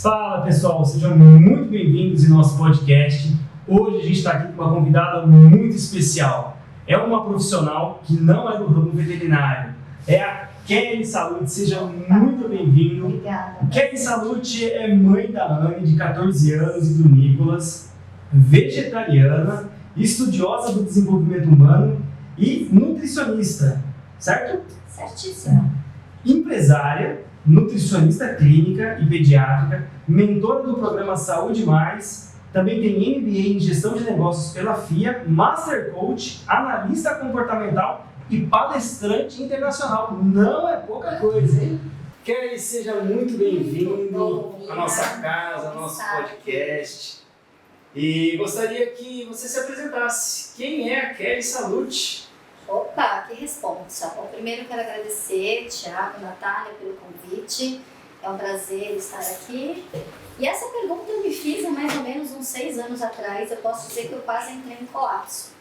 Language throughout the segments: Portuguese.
Fala pessoal, sejam muito bem-vindos em nosso podcast. Hoje a gente está aqui com uma convidada muito especial. É uma profissional que não é do ramo veterinário. É a Kelly Salute, seja muito bem-vindo. Obrigada. Kelly Salute é mãe da Anne, de 14 anos, e do Nicolas, vegetariana, estudiosa do desenvolvimento humano e nutricionista, certo? Certíssimo. Empresária, nutricionista clínica e pediátrica, mentora do programa Saúde Mais, também tem MBA em Gestão de Negócios pela FIA, Master Coach, analista comportamental e palestrante internacional. Não é pouca coisa, hein? Kelly, seja muito bem-vindo à nossa casa, ao nosso podcast. E gostaria que você se apresentasse. Quem é a Kelly Salute? Opa, que responsa. Bom, primeiro quero agradecer, Thiago, Natália, pelo convite. É um prazer estar aqui. E essa pergunta eu me fiz há mais ou menos uns 6 anos atrás. Eu posso dizer que eu quase entrei em colapso.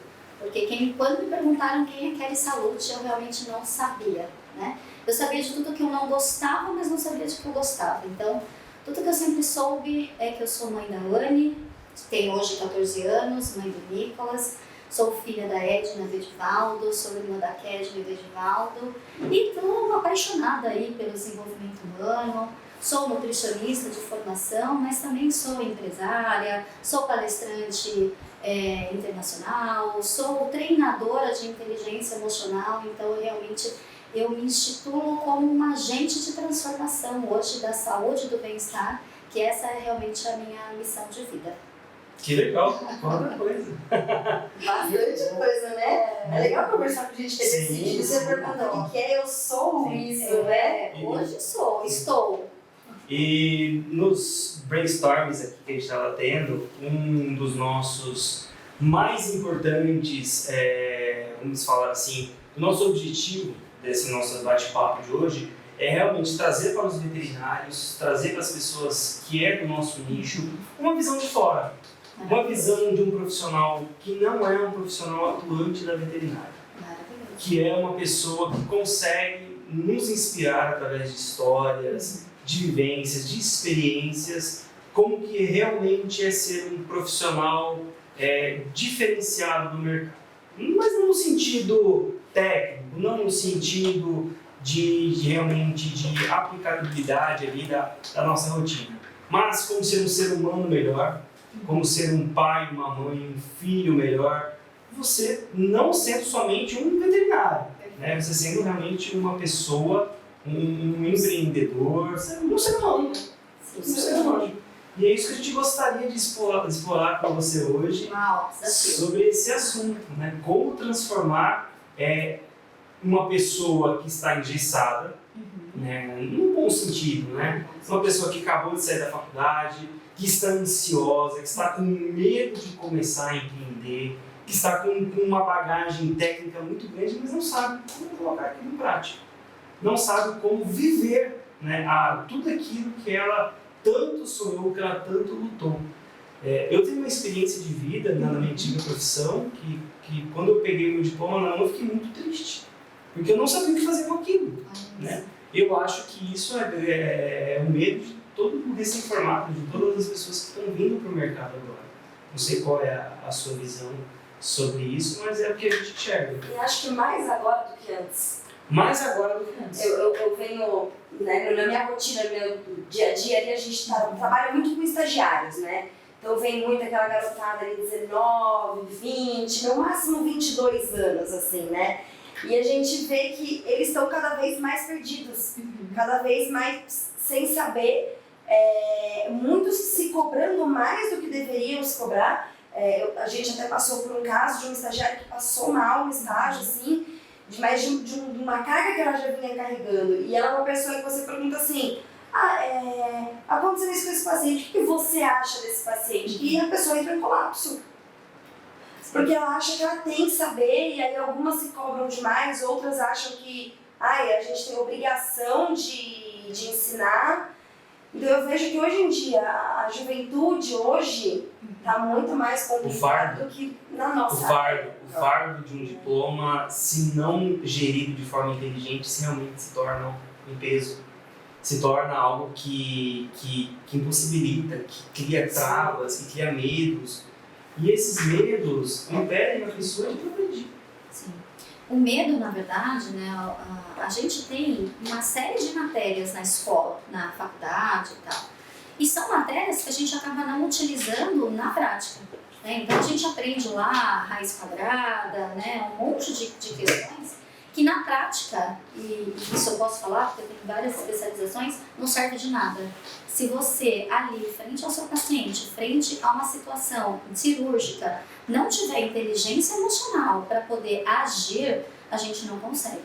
Porque quando me perguntaram quem é Kelly Salute, eu realmente não sabia, né? Eu sabia de tudo que eu não gostava, mas não sabia de que eu gostava. Então, tudo que eu sempre soube é que eu sou mãe da Anne, tenho hoje 14 anos, mãe do Nicolas. Sou filha da Edna e do Edivaldo, sou irmã da Kedna e do Edivaldo e estou apaixonada aí pelo desenvolvimento humano. Sou nutricionista de formação, mas também sou empresária, sou palestrante internacional, sou treinadora de inteligência emocional, então realmente eu me instituo como uma agente de transformação hoje da saúde e do bem-estar, que essa é realmente a minha missão de vida. Que legal, quanta coisa. Bastante coisa, né? É legal conversar com gente que é desse tipo. Você pergunta o que é, eu sou isso, né? Hoje estou. E nos brainstorms aqui que a gente estava tendo, um dos nossos mais importantes, vamos falar assim, o nosso objetivo desse nosso bate-papo de hoje é realmente trazer para os veterinários, trazer para as pessoas que é do nosso nicho, uma visão de fora. Uma visão de um profissional que não é um profissional atuante da veterinária, que é uma pessoa que consegue nos inspirar através de histórias, de vivências, de experiências, como que realmente é ser um profissional diferenciado do mercado. Mas não no sentido técnico, não no sentido de realmente de aplicabilidade ali da nossa rotina, mas como ser um ser humano melhor, como ser um pai, uma mãe, um filho melhor, você não sendo somente um veterinário, né? Você sendo realmente uma pessoa, um empreendedor, um ser humano, um ser humano. E é isso que a gente gostaria de explorar para você hoje, sobre esse assunto, né? Como transformar uma pessoa que está engessada, né? Num bom sentido, né? Uma pessoa que acabou de sair da faculdade, que está ansiosa, que está com medo de começar a empreender, que está com uma bagagem técnica muito grande, mas não sabe como colocar aquilo em prática. Não sabe como viver, né, tudo aquilo que ela tanto sonhou, que ela tanto lutou. Eu tenho uma experiência de vida na minha antiga profissão, que quando eu peguei meu diploma na mão, eu fiquei muito triste, porque eu não sabia o que fazer com aquilo, né? Eu acho que isso é o medo de todo o recém-formado, de todas as pessoas que estão vindo para o mercado agora. Não sei qual é a sua visão sobre isso, mas é o que a gente enxerga. E acho que mais agora do que antes. Mais agora do que antes. Eu venho, né, na minha rotina, no meu dia a dia, ali a gente trabalha muito com estagiários, né? Então vem muito aquela garotada ali, 19, 20, no máximo 22 anos, assim, né? E a gente vê que eles estão cada vez mais perdidos, cada vez mais sem saber, muitos se cobrando mais do que deveriam se cobrar. A gente até passou por um caso de um estagiário que passou mal no estágio, assim, de uma carga que ela já vinha carregando. E ela é uma pessoa que você pergunta assim, aconteceu isso com esse paciente, o que você acha desse paciente? E a pessoa entra em colapso. Porque ela acha que ela tem que saber, e aí algumas se cobram demais, outras acham que a gente tem obrigação de ensinar. Então eu vejo que hoje em dia, a juventude hoje está muito mais complicada do que na nossa época. O fardo de um diploma, se não gerido de forma inteligente, realmente se torna um peso. se torna algo que impossibilita, que cria travas, que cria medos. E esses medos impedem a pessoa de progredir. Sim. O medo, na verdade, né, a gente tem uma série de matérias na escola, na faculdade e tal. E são matérias que a gente acaba não utilizando na prática. Né? Então a gente aprende lá raiz quadrada, né, um monte de questões que na prática, e isso eu posso falar porque eu tenho várias especializações, não serve de nada. Se você ali, frente ao seu paciente, frente a uma situação cirúrgica, não tiver inteligência emocional para poder agir, a gente não consegue.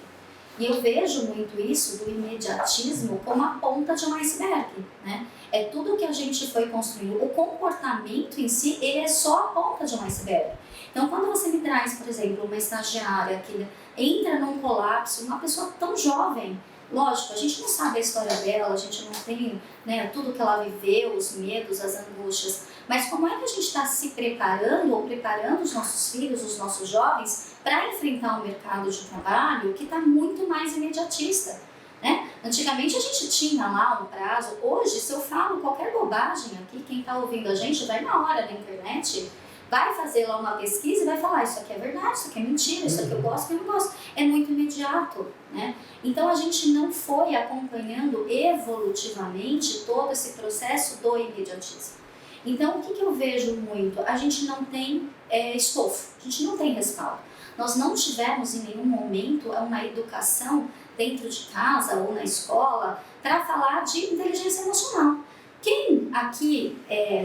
E eu vejo muito isso do imediatismo como a ponta de um iceberg, né? É tudo que a gente foi construindo. O comportamento em si, ele é só a ponta de um iceberg. Então, quando você me traz, por exemplo, uma estagiária que entra num colapso, uma pessoa tão jovem, lógico, a gente não sabe a história dela, a gente não tem, né, tudo que ela viveu, os medos, as angústias, mas como é que a gente está se preparando ou preparando os nossos filhos, os nossos jovens, para enfrentar um mercado de trabalho que está muito mais imediatista, né? Antigamente a gente tinha lá um prazo, hoje se eu falo qualquer bobagem aqui, quem está ouvindo a gente vai na hora na internet, vai fazer lá uma pesquisa e vai falar isso aqui é verdade, isso aqui é mentira, isso aqui eu gosto, isso aqui eu não gosto. É muito imediato, né? Então a gente não foi acompanhando evolutivamente todo esse processo do imediatismo. Então o que eu vejo muito? A gente não tem estofo, a gente não tem respaldo. Nós não tivemos em nenhum momento uma educação dentro de casa ou na escola para falar de inteligência emocional. Quem aqui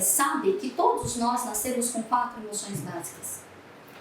sabe que todos nós nascemos com 4 emoções básicas?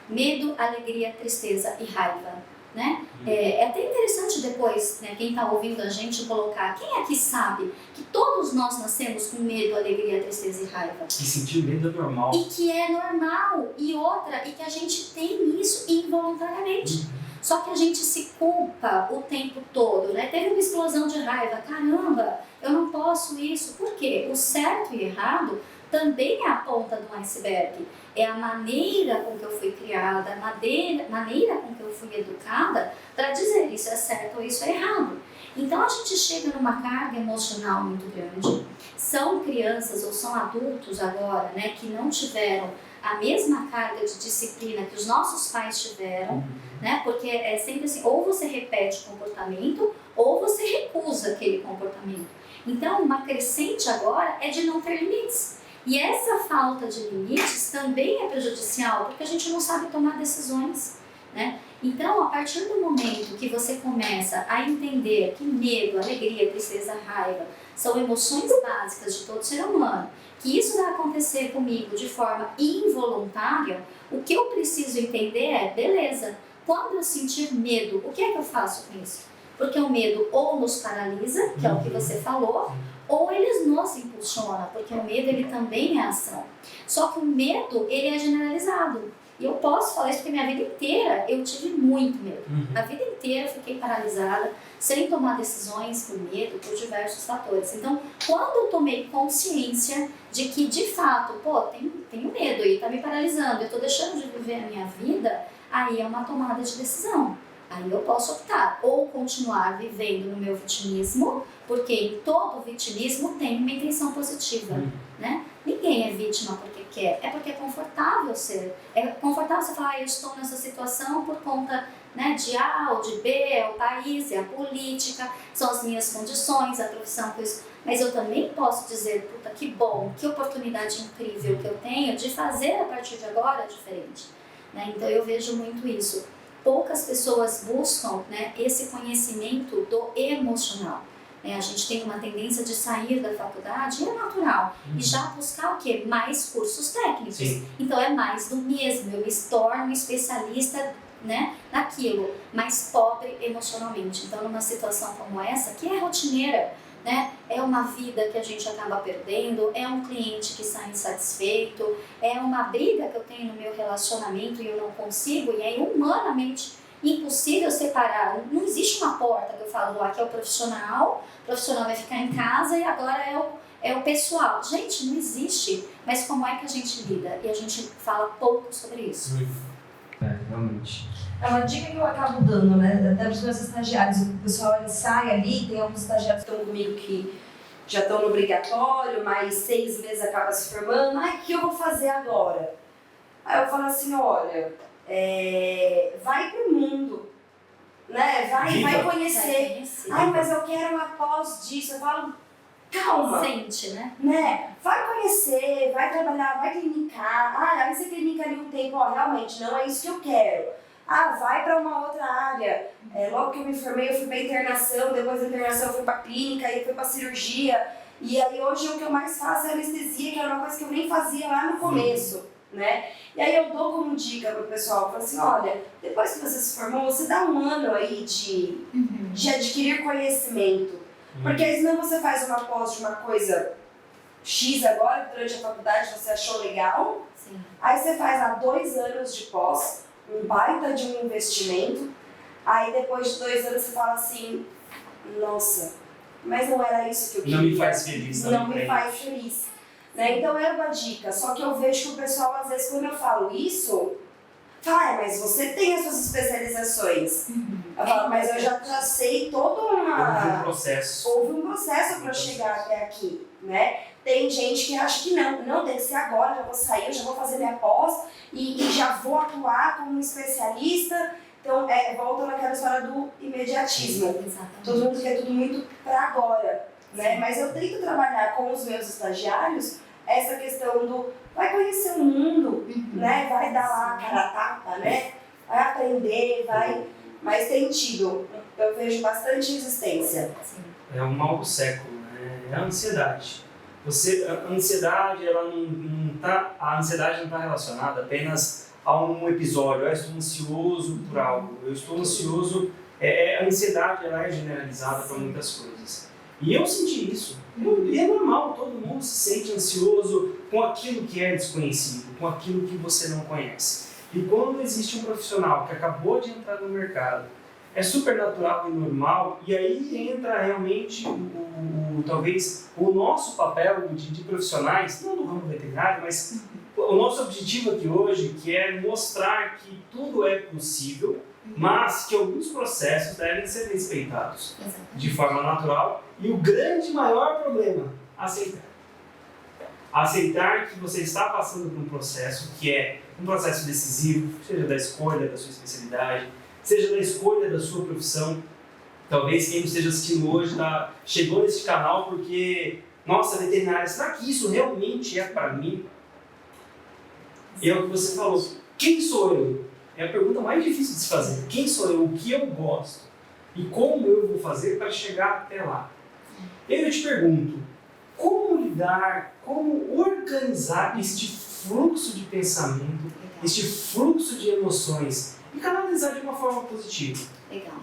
Medo, alegria, tristeza e raiva, né? É até interessante depois, né, quem está ouvindo a gente colocar, quem aqui sabe que todos nós nascemos com medo, alegria, tristeza e raiva? E sentir medo é normal. E que é normal, e outra, e que a gente tem isso involuntariamente. Só que a gente se culpa o tempo todo, né? Teve uma explosão de raiva, caramba, eu não posso isso. Por quê? O certo e errado também é a ponta do iceberg. É a maneira com que eu fui criada, a maneira com que eu fui educada para dizer isso é certo ou isso é errado. Então a gente chega numa carga emocional muito grande. São crianças ou são adultos agora, né, que não tiveram a mesma carga de disciplina que os nossos pais tiveram, né? Porque é sempre assim, ou você repete o comportamento ou você recusa aquele comportamento. Então, uma crescente agora é de não ter limites. E essa falta de limites também é prejudicial, porque a gente não sabe tomar decisões, né? Então, a partir do momento que você começa a entender que medo, alegria, tristeza, raiva são emoções básicas de todo ser humano, que isso vai acontecer comigo de forma involuntária, o que eu preciso entender é, beleza, quando eu sentir medo, o que é que eu faço com isso? Porque o medo ou nos paralisa, que é o que você falou, ou ele nos impulsiona, porque o medo ele também é ação. Só que o medo ele é generalizado. E eu posso falar isso porque minha vida inteira eu tive muito medo. A vida inteira eu fiquei paralisada, sem tomar decisões por medo, por diversos fatores. Então, quando eu tomei consciência de que, de fato, tenho medo e está me paralisando, eu estou deixando de viver a minha vida, aí é uma tomada de decisão. Aí eu posso optar ou continuar vivendo no meu vitimismo, porque em todo vitimismo tem uma intenção positiva, né? Ninguém é vítima porque quer, é porque é confortável ser. É confortável você falar, eu estou nessa situação por conta, né, de A ou de B, é o país, é a política, são as minhas condições, a profissão que eu... Mas eu também posso dizer, puta, que bom, que oportunidade incrível que eu tenho de fazer a partir de agora diferente, né? Então eu vejo muito isso. Poucas pessoas buscam, né, esse conhecimento do emocional. A gente tem uma tendência de sair da faculdade, e é natural, e já buscar o quê? Mais cursos técnicos. Sim. Então é mais do mesmo, eu me torno especialista, né, naquilo, mas pobre emocionalmente. Então numa situação como essa, que é rotineira, né, é uma vida que a gente acaba perdendo, é um cliente que sai insatisfeito, é uma briga que eu tenho no meu relacionamento e eu não consigo, e é humanamente impossível separar. Não existe uma porta que eu falo, aqui é o profissional vai ficar em casa e agora é o pessoal. Gente, não existe. Mas como é que a gente lida? E a gente fala pouco sobre isso. Realmente. É uma dica que eu acabo dando, né? Até para os meus estagiários. O pessoal ele sai ali, tem alguns estagiários que estão comigo que já estão no obrigatório, mas 6 meses acaba se formando. O que eu vou fazer agora? Aí eu falo assim, olha, vai pro mundo, né? Vai conhecer. Ai, mas eu quero uma pós disso. Eu falo, calma. Sente, né? Vai conhecer, vai trabalhar, vai clinicar. Aí você clinica ali um tempo, realmente, não é isso que eu quero. Vai para uma outra área. Logo que eu me formei, eu fui para internação, depois da internação eu fui para clínica, aí eu fui para cirurgia. E aí hoje o que eu mais faço é anestesia, que era uma coisa que eu nem fazia lá no começo, né? E aí eu dou como dica pro pessoal, eu falo assim, olha, depois que você se formou, você dá um ano aí de adquirir conhecimento. Porque aí senão você faz uma pós de uma coisa X agora, durante a faculdade você achou legal. Sim. Aí você faz 2 anos de pós, um baita de um investimento. Aí depois de 2 anos você fala assim, nossa, mas não era isso que eu queria. Não me faz feliz. Não me faz feliz. Né? Então é uma dica, só que eu vejo que o pessoal, às vezes, quando eu falo isso, fala, mas você tem as suas especializações. Eu falo, mas eu já tracei toda uma... Houve um processo. Houve um processo para eu chegar até aqui, né? Tem gente que acha que não, tem que ser agora, já vou sair, eu já vou fazer minha pós e já vou atuar como especialista. Então, volta naquela história do imediatismo. Exatamente. Todo mundo quer tudo muito para agora, né? Mas eu tento trabalhar com os meus estagiários essa questão do vai conhecer o mundo, né? Vai dar lá a cara a tapa, né? Vai aprender, mas tem tido, eu vejo bastante resistência. Sim. É o mal do século, né? É a ansiedade. A ansiedade, a ansiedade não está relacionada apenas a um episódio. Eu estou ansioso por algo. Eu estou ansioso. A ansiedade ela é generalizada para muitas coisas. E eu senti isso. E é normal, todo mundo se sente ansioso com aquilo que é desconhecido, com aquilo que você não conhece. E quando existe um profissional que acabou de entrar no mercado, é super natural e normal, e aí entra realmente talvez o nosso papel de profissionais, não do ramo veterinário, mas o nosso objetivo aqui hoje, que é mostrar que tudo é possível, mas que alguns processos devem ser respeitados de forma natural. E o maior problema, aceitar. Aceitar que você está passando por um processo que é um processo decisivo, seja da escolha da sua especialidade, seja da escolha da sua profissão. Talvez quem esteja assistindo hoje chegou nesse canal porque, nossa, veterinária, será que isso realmente é para mim? E é o que você falou, quem sou eu? É a pergunta mais difícil de se fazer. Quem sou eu? O que eu gosto? E como eu vou fazer para chegar até lá? Eu te pergunto, como lidar, como organizar este fluxo de pensamento, este fluxo de emoções e canalizar de uma forma positiva? Legal.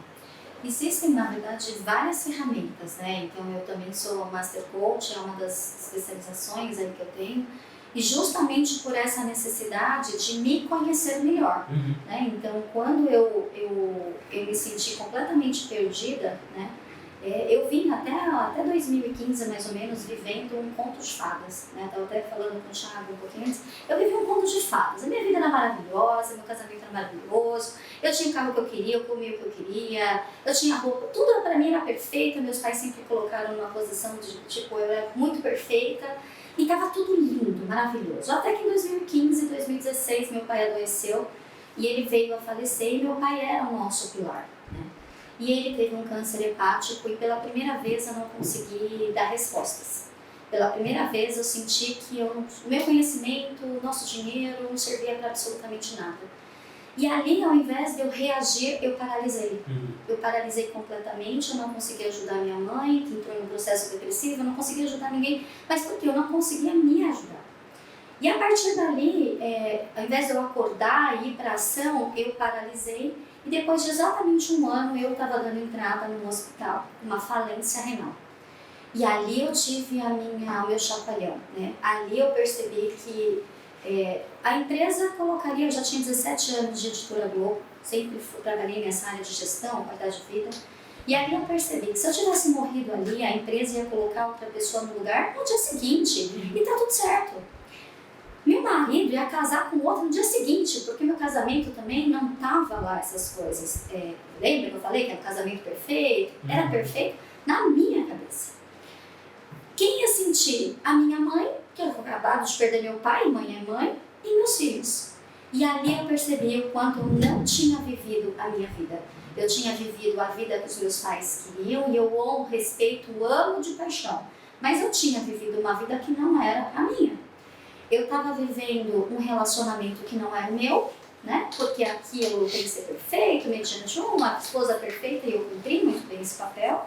Existem, na verdade, várias ferramentas, né? Então, eu também sou Master Coach, é uma das especializações aí que eu tenho. E justamente por essa necessidade de me conhecer melhor, né? Então, quando eu me senti completamente perdida, né? Eu vim até 2015, mais ou menos, vivendo um conto de fadas, né? Estava até falando com o Thiago um pouquinho antes. Eu vivi um conto de fadas. A minha vida era maravilhosa, meu casamento era maravilhoso, eu tinha o carro que eu queria, eu comia o que eu queria, eu tinha roupa, tudo para mim era perfeito. Meus pais sempre colocaram numa posição de, tipo, eu era muito perfeita. E estava tudo lindo, maravilhoso. Até que em 2015, 2016, meu pai adoeceu e ele veio a falecer e meu pai era o nosso pilar, né? E ele teve um câncer hepático e pela primeira vez eu não consegui dar respostas. Pela primeira vez eu senti que o meu conhecimento, o nosso dinheiro não servia para absolutamente nada. E ali, ao invés de eu reagir, eu paralisei. Eu paralisei completamente, eu não conseguia ajudar minha mãe, que entrou em um processo depressivo, eu não conseguia ajudar ninguém, mas porque eu não conseguia me ajudar. E a partir dali, ao invés de eu acordar e ir para a ação, eu paralisei e depois de exatamente 1 ano eu estava dando entrada no hospital, uma falência renal. E ali eu tive o meu chacoalhão, né? Ali eu percebi que a empresa colocaria, eu já tinha 17 anos de Editora Globo, sempre trabalhei nessa área de gestão, qualidade de vida, e ali eu percebi que se eu tivesse morrido ali, a empresa ia colocar outra pessoa no lugar no dia seguinte, e tá tudo certo. Meu meu marido ia casar com outro no dia seguinte, porque meu casamento também não tava lá essas coisas. Lembra que eu falei que era um casamento perfeito? Era perfeito na minha cabeça. Quem ia sentir? A minha mãe, que eu tinha acabado de perder meu pai, mãe é mãe, e meus filhos. E ali eu percebi o quanto eu não tinha vivido a minha vida. Eu tinha vivido a vida que os meus pais queriam e eu honro, respeito, amo de paixão. Mas eu tinha vivido uma vida que não era a minha. Eu estava vivendo um relacionamento que não era o meu, né? Porque aquilo tem que ser perfeito, mediante uma esposa perfeita, e eu cumpri muito bem esse papel.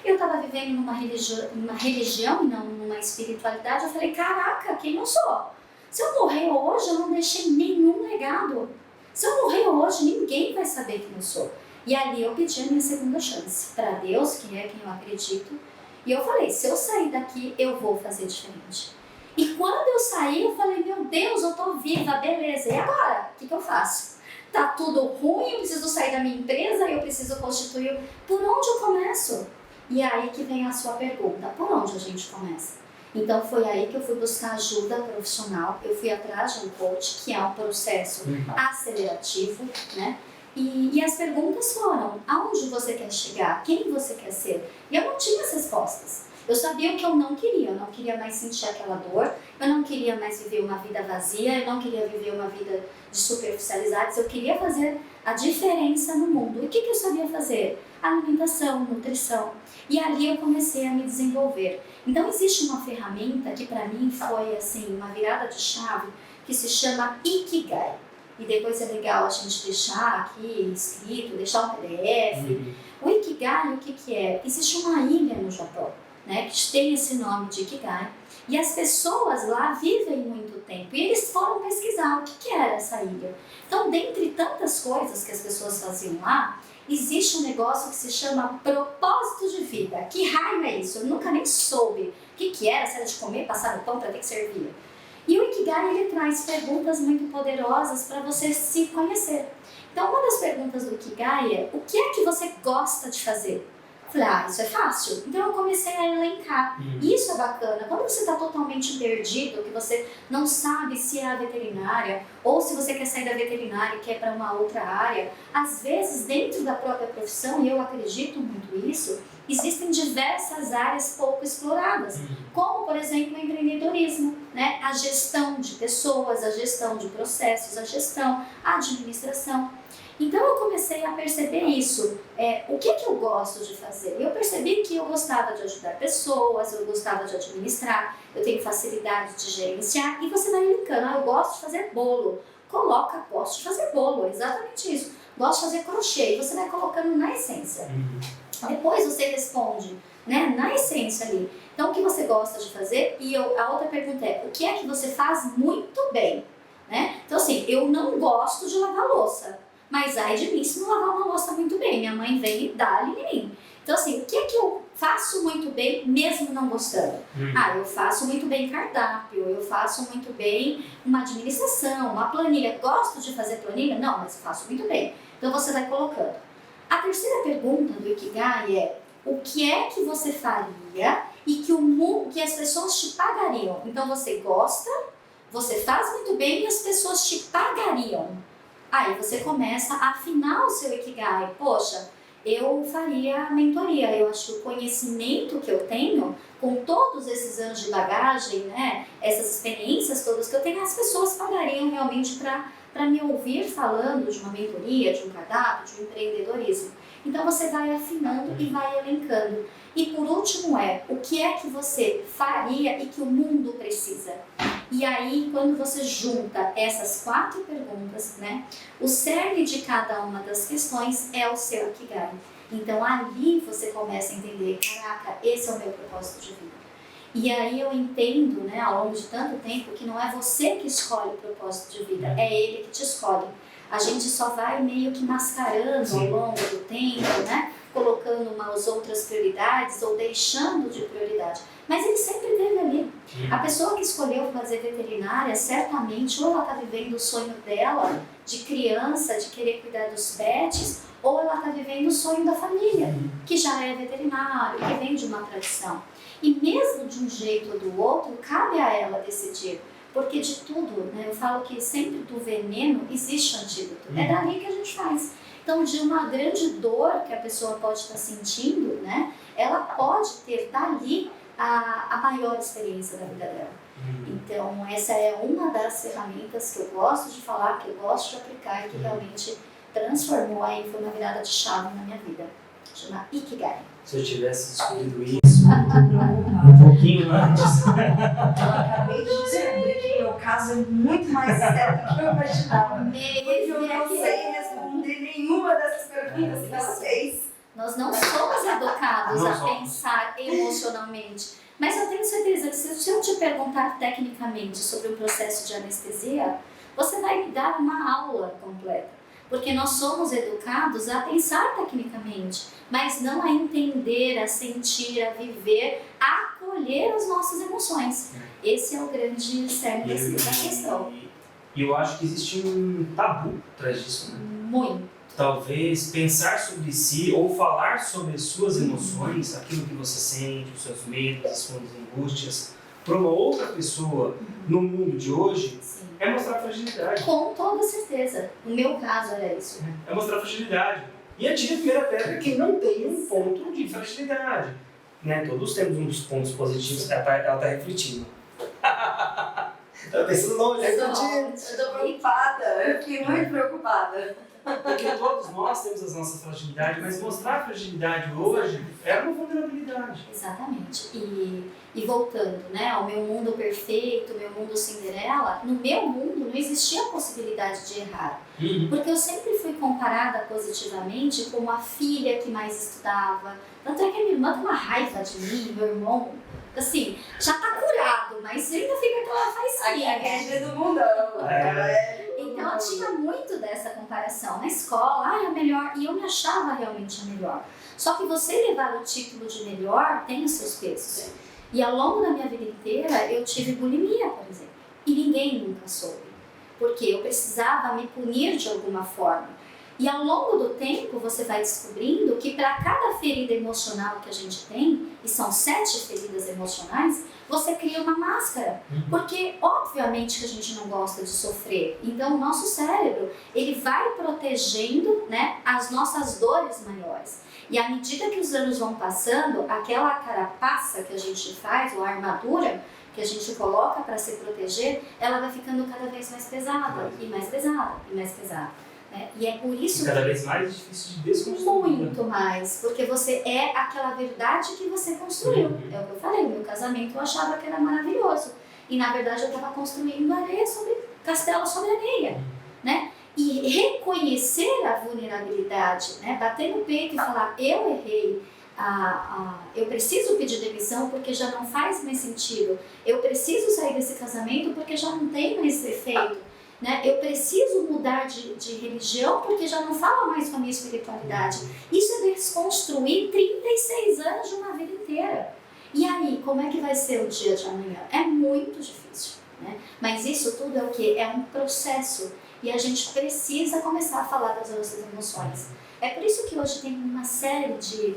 Eu estava vivendo numa religião, não numa espiritualidade. Eu falei, caraca, quem eu sou? Se eu morrer hoje, eu não deixei nenhum legado. Se eu morrer hoje, ninguém vai saber quem eu sou. E ali eu pedi a minha segunda chance para Deus, que é quem eu acredito. E eu falei, se eu sair daqui, eu vou fazer diferente. E quando eu saí, eu falei, meu Deus, eu tô viva, beleza. E agora? O que eu faço? Tá tudo ruim, eu preciso sair da minha empresa, eu preciso constituir. Por onde eu começo? E aí que vem a sua pergunta, por onde a gente começa? Então foi aí que eu fui buscar ajuda profissional, eu fui atrás de um coach, que é um processo acelerativo, né? E as perguntas foram, aonde você quer chegar? Quem você quer ser? E eu não tinha as respostas. Eu sabia o que eu não queria mais sentir aquela dor, eu não queria mais viver uma vida vazia, eu não queria viver uma vida de superficialidades, eu queria fazer a diferença no mundo. E o que eu sabia fazer? Alimentação, nutrição. E ali eu comecei a me desenvolver. Então existe uma ferramenta que para mim foi assim, uma virada de chave, que se chama Ikigai. E depois é legal a gente deixar aqui escrito, deixar um PDF. O Ikigai, o que é? Existe uma ilha no Japão, né, que tem esse nome de Ikigai. E as pessoas lá vivem muito tempo. E eles foram pesquisar o que era essa ilha. Então, dentre tantas coisas que as pessoas faziam lá, existe um negócio que se chama propósito de vida. Que raio é isso? Eu nunca nem soube o que era, se era de comer, passar no pão para ter que servir. E o Ikigai, ele traz perguntas muito poderosas para você se conhecer. Então, uma das perguntas do Ikigai é, o que é que você gosta de fazer? Falei, isso é fácil. Então eu comecei a elencar. Isso é bacana. Quando você está totalmente perdido, que você não sabe se é a veterinária, ou se você quer sair da veterinária e quer para uma outra área, às vezes dentro da própria profissão, e eu acredito muito nisso, existem diversas áreas pouco exploradas, como por exemplo o empreendedorismo, né? A gestão de pessoas, a gestão de processos, a gestão, a administração. Então eu comecei a perceber isso, o que eu gosto de fazer? Eu percebi que eu gostava de ajudar pessoas, eu gostava de administrar, eu tenho facilidade de gerenciar, e você vai linkando, eu gosto de fazer bolo, coloca, gosto de fazer bolo, exatamente isso, gosto de fazer crochê, e você vai colocando na essência. Depois você responde, né, na essência ali, então o que você gosta de fazer, e a outra pergunta é, o que é que você faz muito bem? Né? Então assim, eu não gosto de lavar louça. Mas ai de mim se não lavar uma louça muito bem. Minha mãe vem e dá-lhe em mim. Então assim, o que é que eu faço muito bem mesmo não gostando? Eu faço muito bem cardápio, eu faço muito bem uma administração, uma planilha. Gosto de fazer planilha? Não, mas faço muito bem. Então você vai colocando. A terceira pergunta do Ikigai é, o que é que você faria e que as pessoas te pagariam? Então você gosta, você faz muito bem e as pessoas te pagariam. Aí você começa a afinar o seu Ikigai. Poxa, eu faria mentoria. Eu acho que o conhecimento que eu tenho, com todos esses anos de bagagem, né, essas experiências todas que eu tenho, as pessoas pagariam realmente para me ouvir falando de uma mentoria, de um cardápio, de um empreendedorismo. Então você vai afinando e vai elencando. E por último o que é que você faria e que o mundo precisa? E aí, quando você junta essas 4 perguntas, né, o cerne de cada uma das questões é o seu Ikigai. Então, ali você começa a entender, caraca, esse é o meu propósito de vida. E aí eu entendo, né, ao longo de tanto tempo, que não é você que escolhe o propósito de vida, é ele que te escolhe. A gente só vai meio que mascarando ao longo do tempo, né, colocando umas outras prioridades ou deixando de prioridade. Mas ele sempre esteve ali. A pessoa que escolheu fazer veterinária, certamente, ou ela está vivendo o sonho dela, de criança, de querer cuidar dos pets, ou ela está vivendo o sonho da família, que já é veterinário, que vem de uma tradição. E mesmo de um jeito ou do outro, cabe a ela decidir. Porque de tudo, né, eu falo que sempre do veneno existe antídoto. É dali que a gente faz. Então, de uma grande dor que a pessoa pode estar sentindo, né, ela pode ter dali a maior experiência da vida dela. Então, essa é uma das ferramentas que eu gosto de falar, que eu gosto de aplicar e que realmente transformou aí, foi uma virada de chave na minha vida. Chama Ikigai. Se eu tivesse descobrido isso um pouquinho antes. Eu acabei de descobrir que o meu caso é muito mais sério do que eu imaginava. Porque eu não sei responder nenhuma dessas perguntas que você fez. Nós não somos educados a pensar emocionalmente. Mas eu tenho certeza que se eu te perguntar tecnicamente sobre o processo de anestesia, você vai me dar uma aula completa. Porque nós somos educados a pensar tecnicamente, mas não a entender, a sentir, a viver, a acolher as nossas emoções. Esse é o grande cerne da questão. E eu acho que existe um tabu atrás disso, né? Muito. Talvez pensar sobre si ou falar sobre as suas emoções, aquilo que você sente, os seus medos, as suas angústias, para uma outra pessoa no mundo de hoje, Sim. é mostrar fragilidade. Com toda certeza. No meu caso era isso. É mostrar fragilidade. E atire a primeira pedra quem não tem um ponto de fragilidade. Né? Todos temos um dos pontos positivos, ela está refletindo. Ela pensando longe, refletindo. Eu estou preocupada, eu fiquei muito preocupada. Porque todos nós temos as nossas fragilidades, mas mostrar a fragilidade hoje é uma vulnerabilidade. Exatamente. E voltando, né, ao meu mundo perfeito, meu mundo Cinderela, no meu mundo não existia a possibilidade de errar. Porque eu sempre fui comparada positivamente como a filha que mais estudava. Tanto é que a minha irmã tem uma raiva de mim, meu irmão, assim, já tá curado, mas ainda fica aquela faísquinha. A igreja do mundão. Então eu tinha muito dessa comparação na escola, a melhor, e eu me achava realmente a melhor. Só que você levar o título de melhor tem os seus pesos. E ao longo da minha vida inteira eu tive bulimia, por exemplo, e ninguém nunca soube, porque eu precisava me punir de alguma forma. E ao longo do tempo você vai descobrindo que para cada ferida emocional que a gente tem, e são 7 feridas emocionais, você cria uma máscara. Porque obviamente que a gente não gosta de sofrer. Então o nosso cérebro, ele vai protegendo, né, as nossas dores maiores. E à medida que os anos vão passando, aquela carapaça que a gente faz, ou a armadura que a gente coloca para se proteger, ela vai ficando cada vez mais pesada, e mais pesada, e mais pesada. E é por isso cada vez mais difícil de desconstruir. Muito mais, porque você é aquela verdade que você construiu. É o que eu falei, o meu casamento eu achava que era maravilhoso. E na verdade eu estava construindo areia sobre castelo sobre areia. Né? E reconhecer a vulnerabilidade, né? Bater no peito e falar, eu errei, eu preciso pedir demissão porque já não faz mais sentido. Eu preciso sair desse casamento porque já não tem mais efeito. Né? Eu preciso mudar de religião porque já não fala mais com a minha espiritualidade. Isso é desconstruir 36 anos de uma vida inteira. E aí, como é que vai ser o dia de amanhã? É muito difícil. Né? Mas isso tudo é o quê? É um processo. E a gente precisa começar a falar das nossas emoções. É por isso que hoje tem uma série de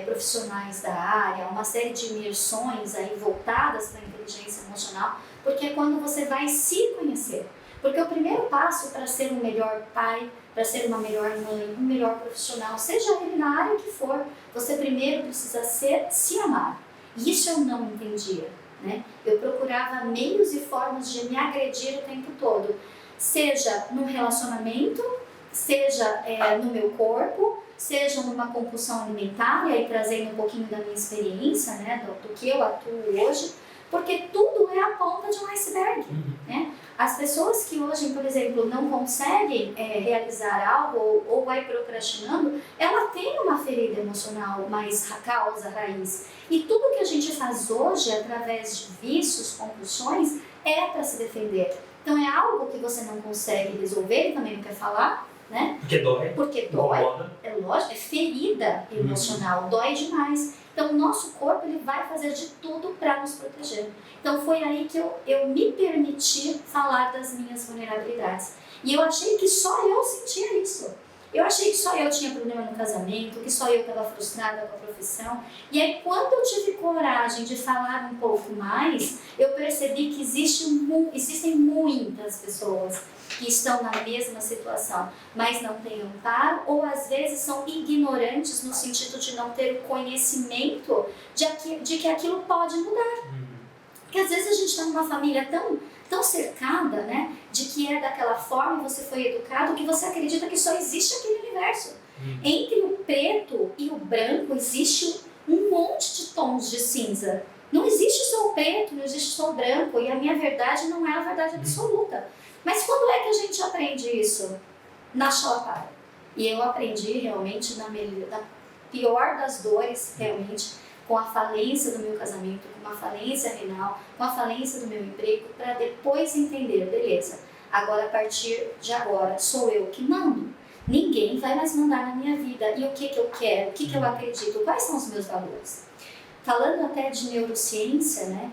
profissionais da área, uma série de imersões aí voltadas para a inteligência emocional, porque é quando você vai se conhecer. Porque o primeiro passo para ser um melhor pai, para ser uma melhor mãe, um melhor profissional, seja ele na área que for, você primeiro precisa se amar. E isso eu não entendia. Né? Eu procurava meios e formas de me agredir o tempo todo. Seja no relacionamento, seja no meu corpo, seja numa compulsão alimentar, e aí trazendo um pouquinho da minha experiência, né, do que eu atuo hoje, porque tudo é a ponta de um iceberg. Né? As pessoas que hoje, por exemplo, não conseguem realizar algo ou vai procrastinando, ela tem uma ferida emocional mais causa, raiz. E tudo que a gente faz hoje, através de vícios, compulsões, é para se defender. Então é algo que você não consegue resolver e também não quer falar, né? Porque dói. Porque dói, é lógico, é ferida emocional, dói demais. Então o nosso corpo ele vai fazer de tudo para nos proteger. Então foi aí que eu me permiti falar das minhas vulnerabilidades. E eu achei que só eu sentia isso. Eu achei que só eu tinha problema no casamento, que só eu estava frustrada com a profissão. E aí, quando eu tive coragem de falar um pouco mais, eu percebi que existem muitas pessoas que estão na mesma situação, mas não têm amparo, ou às vezes são ignorantes no sentido de não ter o conhecimento de que aquilo pode mudar. Porque às vezes a gente está numa família tão cercada, né, de que é daquela forma, você foi educado, que você acredita que só existe aquele universo. Entre o preto e o branco existe um monte de tons de cinza. Não existe só o preto, não existe só o branco, e a minha verdade não é a verdade absoluta. Mas quando é que a gente aprende isso? Na chalapada. E eu aprendi realmente na pior das dores, realmente, com a falência do meu casamento, com a falência renal, com a falência do meu emprego, para depois entender, beleza, agora a partir de agora sou eu que mando. Ninguém vai mais mandar na minha vida. E o que eu quero, o que eu acredito, quais são os meus valores? Falando até de neurociência, né,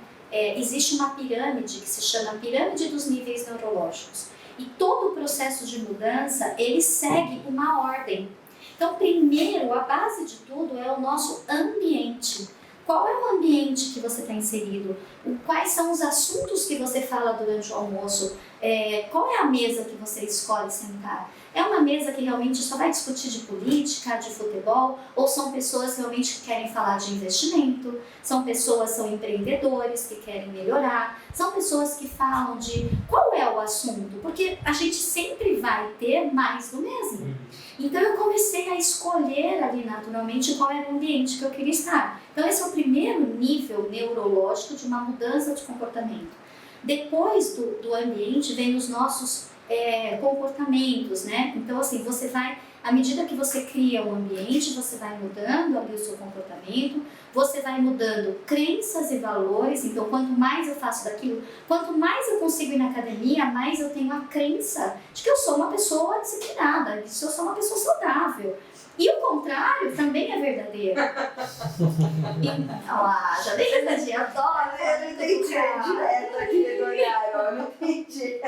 existe uma pirâmide que se chama Pirâmide dos Níveis Neurológicos. E todo o processo de mudança, ele segue uma ordem. Então, primeiro, a base de tudo é o nosso ambiente. Qual é o ambiente que você está inserido? Quais são os assuntos que você fala durante o almoço? Qual é a mesa que você escolhe sentar? É uma mesa que realmente só vai discutir de política, de futebol? Ou são pessoas realmente que querem falar de investimento? São empreendedores que querem melhorar? São pessoas que falam de qual é o assunto? Porque a gente sempre vai ter mais do mesmo. Então eu comecei a escolher ali naturalmente qual era o ambiente que eu queria estar. Então esse é o primeiro nível neurológico de uma mudança de comportamento. Depois do ambiente vem os nossos comportamentos, né? Então assim, você vai, à medida que você cria um ambiente, você vai mudando ali o seu comportamento, você vai mudando crenças e valores. Então quanto mais eu faço daquilo, quanto mais eu consigo ir na academia, mais eu tenho a crença de que eu sou uma pessoa disciplinada, de que eu sou uma pessoa saudável. E o contrário também é verdadeiro. Já dei verdade, adoro. Eu não entendi direto aqui no olhar, eu não entendi.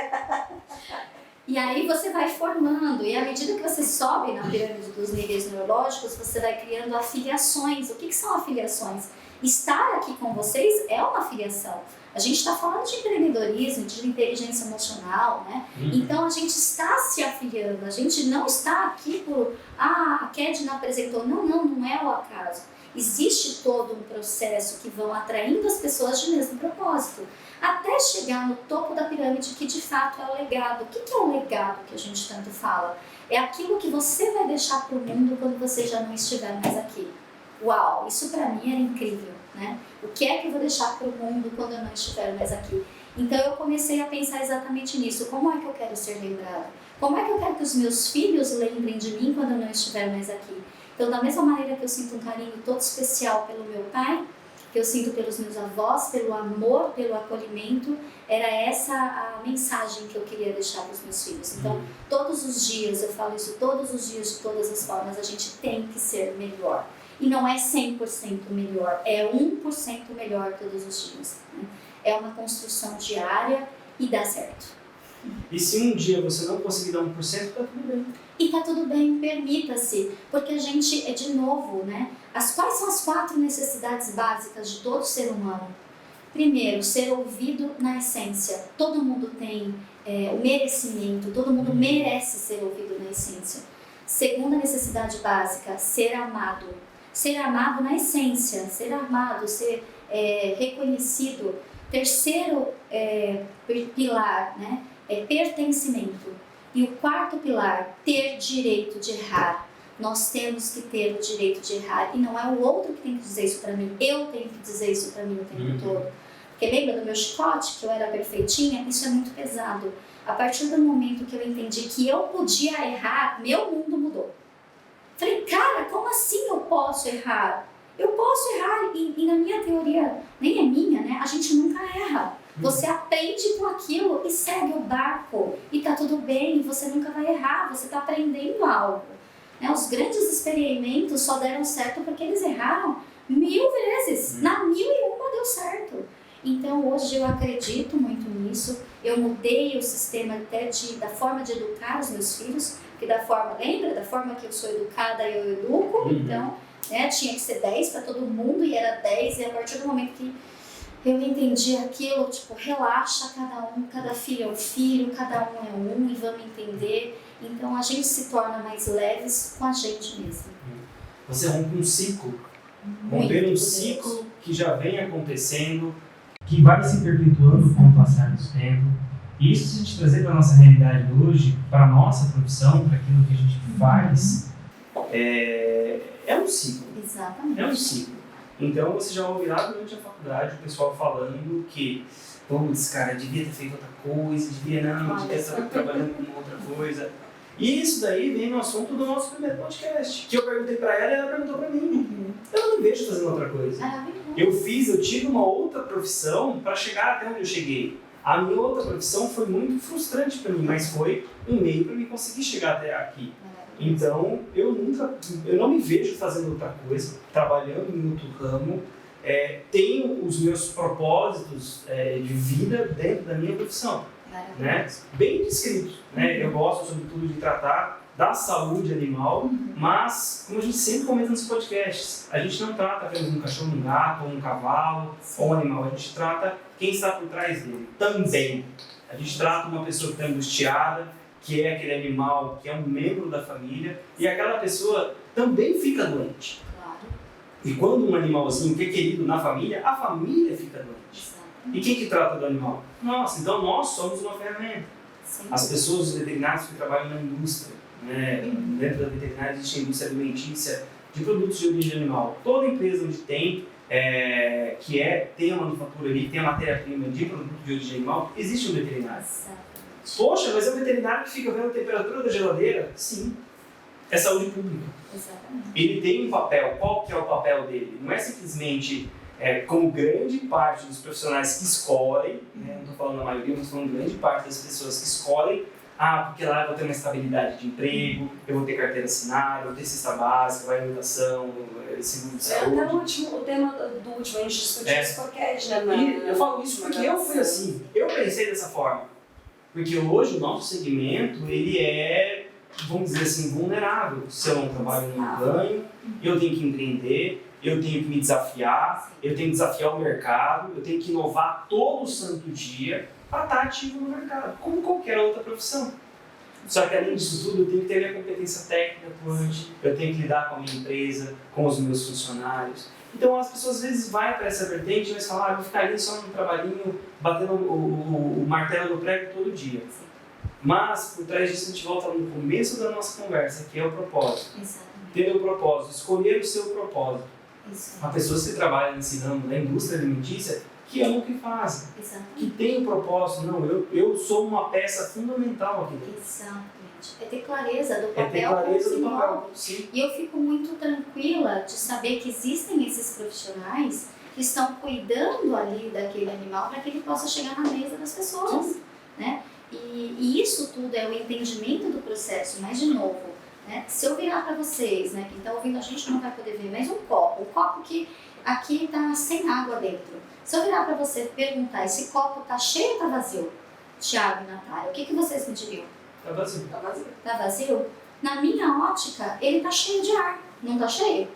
E aí você vai formando, e à medida que você sobe na pirâmide dos níveis neurológicos, você vai criando afiliações. O que são afiliações? Estar aqui com vocês é uma afiliação. A gente está falando de empreendedorismo, de inteligência emocional, né? Então a gente está se afiliando, a gente não está aqui por, a Kedna apresentou. Não é o acaso. Existe todo um processo que vão atraindo as pessoas de mesmo propósito, até chegar no topo da pirâmide, que de fato é o legado. O que é o legado que a gente tanto fala? É aquilo que você vai deixar para o mundo quando você já não estiver mais aqui. Uau, isso para mim era incrível, né? O que é que eu vou deixar para o mundo quando eu não estiver mais aqui? Então eu comecei a pensar exatamente nisso. Como é que eu quero ser lembrada? Como é que eu quero que os meus filhos lembrem de mim quando eu não estiver mais aqui? Então, da mesma maneira que eu sinto um carinho todo especial pelo meu pai, que eu sinto pelos meus avós, pelo amor, pelo acolhimento, era essa a mensagem que eu queria deixar para os meus filhos. Então, todos os dias, eu falo isso todos os dias, de todas as formas, a gente tem que ser melhor. E não é 100% melhor, é 1% melhor todos os dias, né? É uma construção diária e dá certo. E se um dia você não conseguir dar 1%, tá tudo bem. E tá tudo bem, permita-se, porque a gente, de novo, né? Quais são as 4 necessidades básicas de todo ser humano? Primeiro, ser ouvido na essência. Todo mundo tem o merecimento, todo mundo merece ser ouvido na essência. Segunda necessidade básica, ser amado. Ser amado na essência, ser amado, ser reconhecido. Terceiro pilar, né? Pertencimento. E o 4º pilar, ter direito de errar. Nós temos que ter o direito de errar. E não é o outro que tem que dizer isso para mim. Eu tenho que dizer isso para mim o tempo todo. Porque lembra do meu chicote, que eu era perfeitinha? Isso é muito pesado. A partir do momento que eu entendi que eu podia errar, meu mundo mudou. Falei, cara, como assim eu posso errar? Eu posso errar. E na minha teoria, nem é minha, né? A gente nunca erra. Você aprende com aquilo e segue o barco. E tá tudo bem, você nunca vai errar, você tá aprendendo algo. Né? Os grandes experimentos só deram certo porque eles erraram 1000 vezes. Na 1001 deu certo. Então hoje eu acredito muito nisso. Eu mudei o sistema até da forma de educar os meus filhos. Porque porque lembra da forma que eu sou educada, eu educo, então, né, tinha que ser 10 para todo mundo e era 10, e a partir do momento que eu entendi aquilo, tipo, relaxa cada filho é um filho, cada um é um e vamos entender. Então a gente se torna mais leves com a gente mesmo. Você rompe um ciclo. Muito Romper um poderoso. ciclo que já vem acontecendo, que vai se perpetuando com o passar do tempo. E isso, se a gente trazer para a nossa realidade hoje, para a nossa profissão, para aquilo que a gente faz, é um ciclo. Exatamente. É um ciclo. Então você já ouvirá durante a faculdade o pessoal falando que, putz, cara, devia ter feito outra coisa, devia estar trabalhando com outra coisa. E isso daí vem no assunto do nosso primeiro podcast, que eu perguntei para ela e ela perguntou para mim. Eu não me vejo fazendo outra coisa. Eu tive uma outra profissão para chegar até onde eu cheguei. A minha outra profissão foi muito frustrante para mim, mas foi um meio para mim conseguir chegar até aqui. Então, eu não me vejo fazendo outra coisa, trabalhando em outro ramo, tenho os meus propósitos de vida dentro da minha profissão, né? Bem descrito, né? Eu gosto, sobretudo, de tratar da saúde animal, mas, como a gente sempre comenta nos podcasts, a gente não trata apenas um cachorro, um gato, ou um cavalo, ou um animal, a gente trata quem está por trás dele também. A gente trata uma pessoa que está angustiada, que é aquele animal que é um membro da família, e aquela pessoa também fica doente. Claro. E quando um animalzinho que é querido na família, a família fica doente. Exatamente. E quem que trata do animal? Nós. Então nós somos uma ferramenta. Sim. As pessoas, os veterinários que trabalham na indústria, né? Dentro da veterinária existe a indústria alimentícia de produtos de origem animal. Toda empresa onde tem a manufatura ali, tem a matéria-prima de produto de origem animal, existe um veterinário. Exatamente. Poxa, mas é o veterinário que fica vendo a temperatura da geladeira? Sim. É saúde pública. Exatamente. Ele tem um papel. Qual que é o papel dele? Não é simplesmente, como grande parte dos profissionais que escolhem, né, não estou falando a maioria, mas falando grande parte das pessoas que escolhem, porque lá eu vou ter uma estabilidade de emprego, eu vou ter carteira assinada, eu vou ter cesta básica, vai educação, seguro de saúde. Até o tema do último, a gente discutiu esse podcast, né? E eu falo isso porque eu fui assim, eu pensei dessa forma. Porque hoje o nosso segmento, ele é, vamos dizer assim, vulnerável. Se eu não trabalho, eu não ganho, eu tenho que empreender, eu tenho que me desafiar, eu tenho que desafiar o mercado, eu tenho que inovar todo santo dia para estar ativo no mercado, como qualquer outra profissão. Só que além disso tudo, eu tenho que ter minha competência técnica atuante, eu tenho que lidar com a minha empresa, com os meus funcionários. Então as pessoas às vezes vão para essa vertente, mas falam, eu vou ficar ali só no trabalhinho, batendo o martelo no prego todo dia. Mas por trás disso a gente volta no começo da nossa conversa, que é o propósito. Exatamente. Ter o propósito, escolher o seu propósito. Isso. Há pessoas que trabalham nesse ramo da indústria alimentícia que amam o que fazem, Exatamente. que têm um propósito. Não, eu sou uma peça fundamental aqui dentro. Exatamente. É ter clareza do É ter papel clareza do principal. papel, sim. E eu fico muito tranquila de saber que existem esses profissionais que estão cuidando ali daquele animal para que ele possa chegar na mesa das pessoas, né? E isso tudo é o entendimento do processo, mas de novo, né? Se eu virar para vocês, né, quem está ouvindo a gente não vai poder ver, mas um copo que aqui está sem água dentro. Se eu virar para você e perguntar, esse copo está cheio ou está vazio? Thiago e Natália, o que vocês me diriam? Tá vazio. Tá vazio. Tá vazio? Na minha ótica, ele tá cheio de ar. Não tá cheio?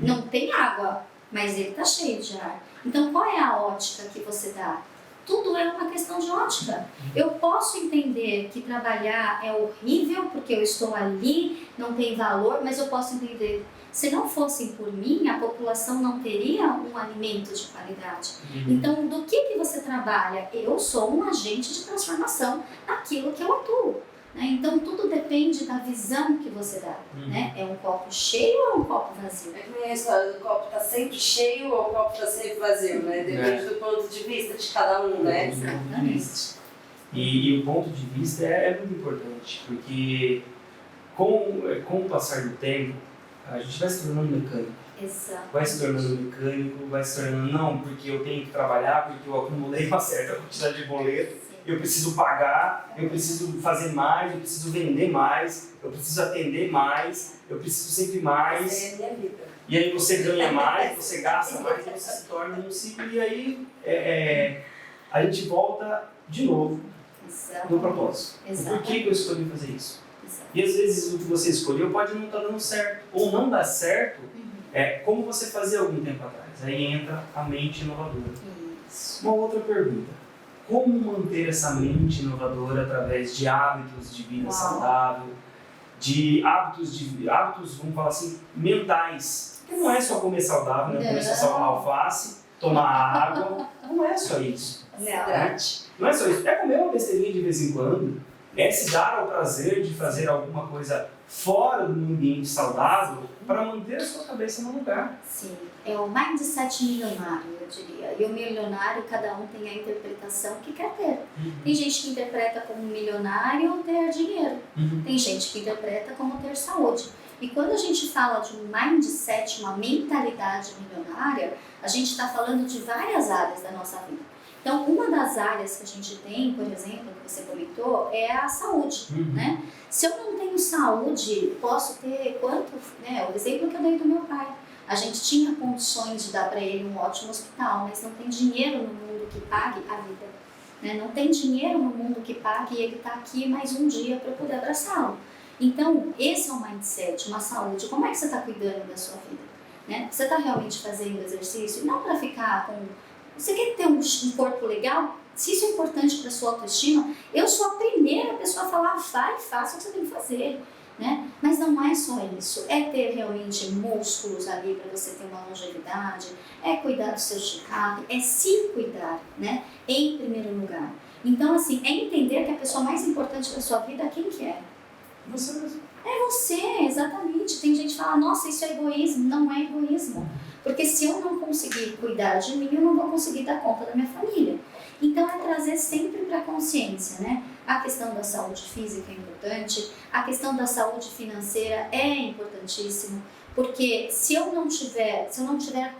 Não tem água, mas ele tá cheio de ar. Então, qual é a ótica que você dá? Tudo é uma questão de ótica. Eu posso entender que trabalhar é horrível porque eu estou ali, não tem valor, mas eu posso entender, se não fossem por mim, a população não teria um alimento de qualidade. Então, do que você trabalha? Eu sou um agente de transformação naquilo que eu atuo. Né? Então, tudo depende da visão que você dá. Né? É um copo cheio ou é um copo vazio? É que nem a história do copo tá sempre cheio ou o copo tá sempre vazio, né? Depende do ponto de vista de cada um, né? Exatamente. E o ponto de vista é muito importante, porque com o passar do tempo, a gente vai se tornando mecânico. Exato. Vai se tornando mecânico, vai se tornando, não, porque eu tenho que trabalhar, porque eu acumulei uma certa quantidade de boleto, eu preciso pagar, eu preciso fazer mais, eu preciso vender mais, eu preciso atender mais, eu preciso sempre mais. Essa é a minha vida. E aí você ganha mais, você gasta mais, e você se torna um ciclo. E aí a gente volta de novo no propósito. Por que eu escolhi fazer isso? Exato. E às vezes o que você escolheu pode não estar dando certo, ou não dar certo, como você fazia algum tempo atrás. Aí entra a mente inovadora. Isso. Uma outra pergunta. Como manter essa mente inovadora através de hábitos de vida saudável, de hábitos, vamos falar assim, mentais? Porque não é só comer saudável, não é comer só uma alface, tomar água, não é só isso. Não é só isso. É comer uma besteirinha de vez em quando, é se dar ao prazer de fazer alguma coisa fora do ambiente saudável para manter a sua cabeça no lugar. Sim, é o mindset milionário, eu diria. E o milionário, cada um tem a interpretação que quer ter. Tem gente que interpreta como milionário ter dinheiro. Tem gente que interpreta como ter saúde. E quando a gente fala de um mindset, uma mentalidade milionária, a gente está falando de várias áreas da nossa vida. Então, uma das áreas que a gente tem, por exemplo, que você comentou, é a saúde, né? Se eu não tenho saúde, posso ter quanto, né? O exemplo que eu dei do meu pai. A gente tinha condições de dar para ele um ótimo hospital, mas não tem dinheiro no mundo que pague a vida, né? Não tem dinheiro no mundo que pague e ele está aqui mais um dia para poder abraçá-lo. Então, esse é um mindset, uma saúde. Como é que você está cuidando da sua vida, né? Você está realmente fazendo exercício? Não para ficar com... Você quer ter um corpo legal? Se isso é importante para a sua autoestima, eu sou a primeira pessoa a falar, vai, faça o que você tem que fazer, né? Mas não é só isso, é ter realmente músculos ali para você ter uma longevidade, é cuidar do seu check-up, é se cuidar, né? Em primeiro lugar. Então, assim, é entender que a pessoa mais importante da sua vida, quem que é? Você mesmo. É você, exatamente. Tem gente que fala, nossa, isso é egoísmo. Não é egoísmo. Porque se eu não conseguir cuidar de mim, eu não vou conseguir dar conta da minha família. Então é trazer sempre para a consciência, né? A questão da saúde física é importante, a questão da saúde financeira é importantíssimo, porque se eu não tiver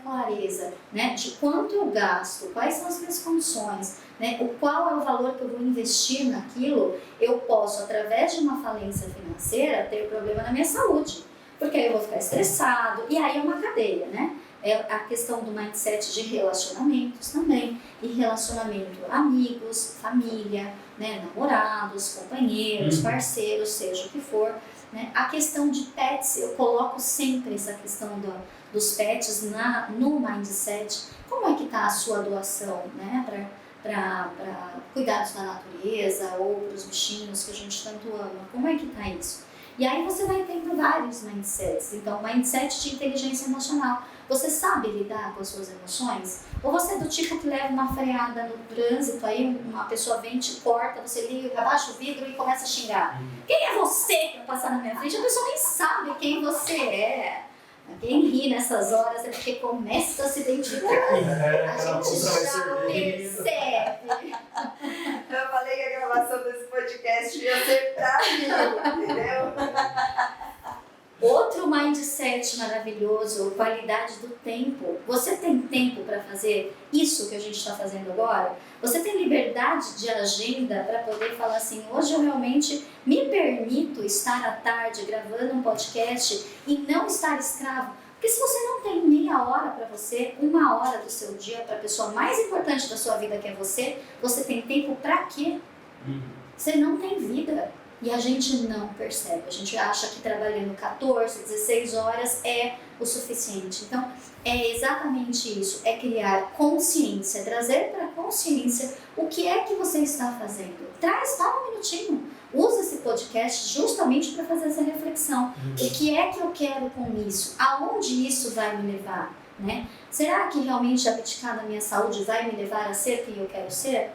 clareza, né, de quanto eu gasto, quais são as minhas condições, né, qual é o valor que eu vou investir naquilo, eu posso, através de uma falência financeira, ter problema na minha saúde, porque aí eu vou ficar estressado, e aí é uma cadeia, né? É a questão do mindset de relacionamentos também, e relacionamento amigos, família, né, namorados, companheiros, parceiros, seja o que for, né? A questão de pets, eu coloco sempre essa questão dos pets no mindset. Como é que está a sua doação, né, para cuidados da natureza ou para os bichinhos que a gente tanto ama? Como é que está isso? E aí você vai tendo vários mindsets. Então, mindset de inteligência emocional. Você sabe lidar com as suas emoções? Ou você é do tipo que leva uma freada no trânsito, aí uma pessoa vem, te corta, você liga, abaixa o vidro e começa a xingar. Quem é você que vai passar na minha frente? A pessoa nem sabe quem você é. Quem ri nessas horas é porque começa a se identificar. A gente já percebe. Eu falei que a gravação desse podcast ia ser pra mim, entendeu? Outro mindset maravilhoso, qualidade do tempo. Você tem tempo para fazer isso que a gente está fazendo agora? Você tem liberdade de agenda para poder falar assim, hoje eu realmente me permito estar à tarde gravando um podcast e não estar escravo? Porque se você não tem meia hora para você, uma hora do seu dia para a pessoa mais importante da sua vida que é você tem tempo para quê? Você não tem vida. E a gente não percebe, a gente acha que trabalhando 14, 16 horas é o suficiente. Então, é exatamente isso, é criar consciência, trazer para a consciência o que é que você está fazendo. Para um minutinho, usa esse podcast justamente para fazer essa reflexão. O que é que eu quero com isso? Aonde isso vai me levar? Né? Será que realmente abdicar da minha saúde vai me levar a ser quem eu quero ser?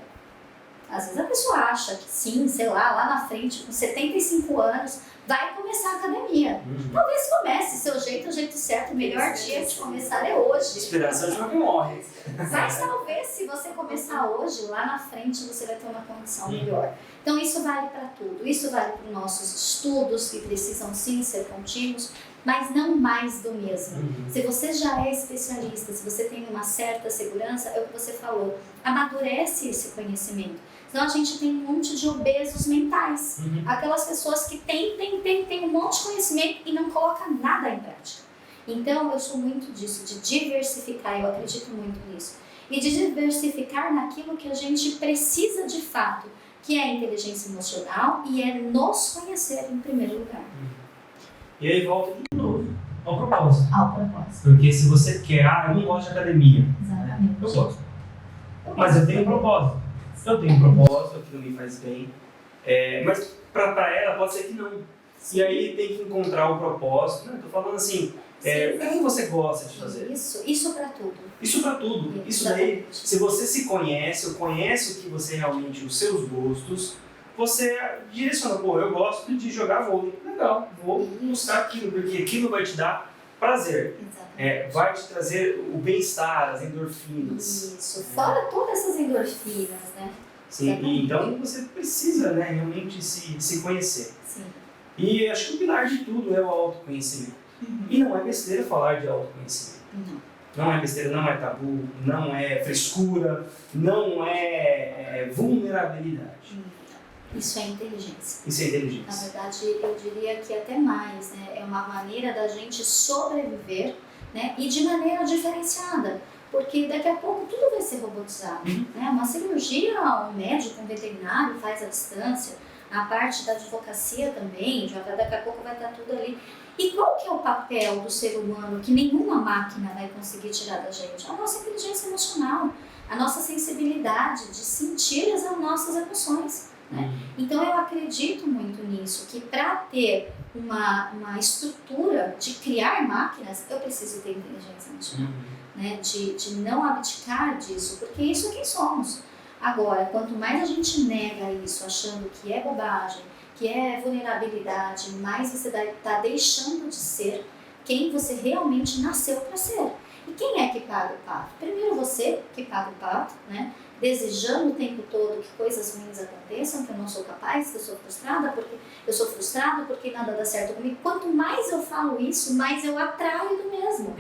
Às vezes a pessoa acha que sim, sei lá na frente, com 75 anos, vai começar a academia. Talvez comece, seu jeito é o jeito certo, o melhor dia de começar é hoje. Inspiração de uma que morre. Mas talvez se você começar hoje, lá na frente você vai ter uma condição melhor. Então isso vale para tudo, isso vale para os nossos estudos, que precisam sim ser contínuos, mas não mais do mesmo. Se você já é especialista, se você tem uma certa segurança, é o que você falou, amadurece esse conhecimento. Então a gente tem um monte de obesos mentais, aquelas pessoas que têm um monte de conhecimento e não colocam nada em prática. Então eu sou muito disso, de diversificar, eu acredito muito nisso. E de diversificar naquilo que a gente precisa de fato. que é a inteligência emocional e é nos conhecer em primeiro lugar. E aí volta de novo ao propósito. Ao propósito. Porque se você quer, eu não gosto de academia. Exatamente. Eu gosto. Mas eu tenho um propósito. Eu tenho um propósito, aquilo me faz bem. Mas para ela pode ser que não. E aí tem que encontrar o propósito. Estou falando assim, o que você gosta de fazer? Isso para tudo. Isso para tudo. Isso daí, se você se conhece, ou conhece o que você realmente, os seus gostos, você direciona, eu gosto de jogar vôlei. Legal, vou buscar aquilo, porque aquilo vai te dar prazer. Vai te trazer o bem-estar, as endorfinas. Isso, fora todas essas endorfinas, né? Sim, e então você precisa, né, realmente se conhecer. Sim. E acho que o pilar de tudo é o autoconhecimento. E não é besteira falar de autoconhecimento. Não é besteira, não é tabu, não é frescura, não é vulnerabilidade. Isso é inteligência. Isso é inteligência. Na verdade, eu diria que até mais, né? É uma maneira da gente sobreviver, né? E de maneira diferenciada. Porque daqui a pouco tudo vai ser robotizado. Né? Uma cirurgia, um médico, um veterinário faz à distância. A parte da advocacia também, já daqui a pouco vai estar tudo ali. E qual que é o papel do ser humano que nenhuma máquina vai conseguir tirar da gente? A nossa inteligência emocional, a nossa sensibilidade de sentir as nossas emoções. Né? Então eu acredito muito nisso, que para ter uma estrutura de criar máquinas, eu preciso ter inteligência emocional. Né? De não abdicar disso, porque isso é quem somos. Agora, quanto mais a gente nega isso, achando que é bobagem, que é vulnerabilidade, mais você está deixando de ser quem você realmente nasceu para ser. E quem é que paga o pato? Primeiro você que paga o pato, né? Desejando o tempo todo que coisas ruins aconteçam, que eu não sou capaz, que eu sou frustrada porque nada dá certo comigo. Quanto mais eu falo isso, mais eu atraio do mesmo.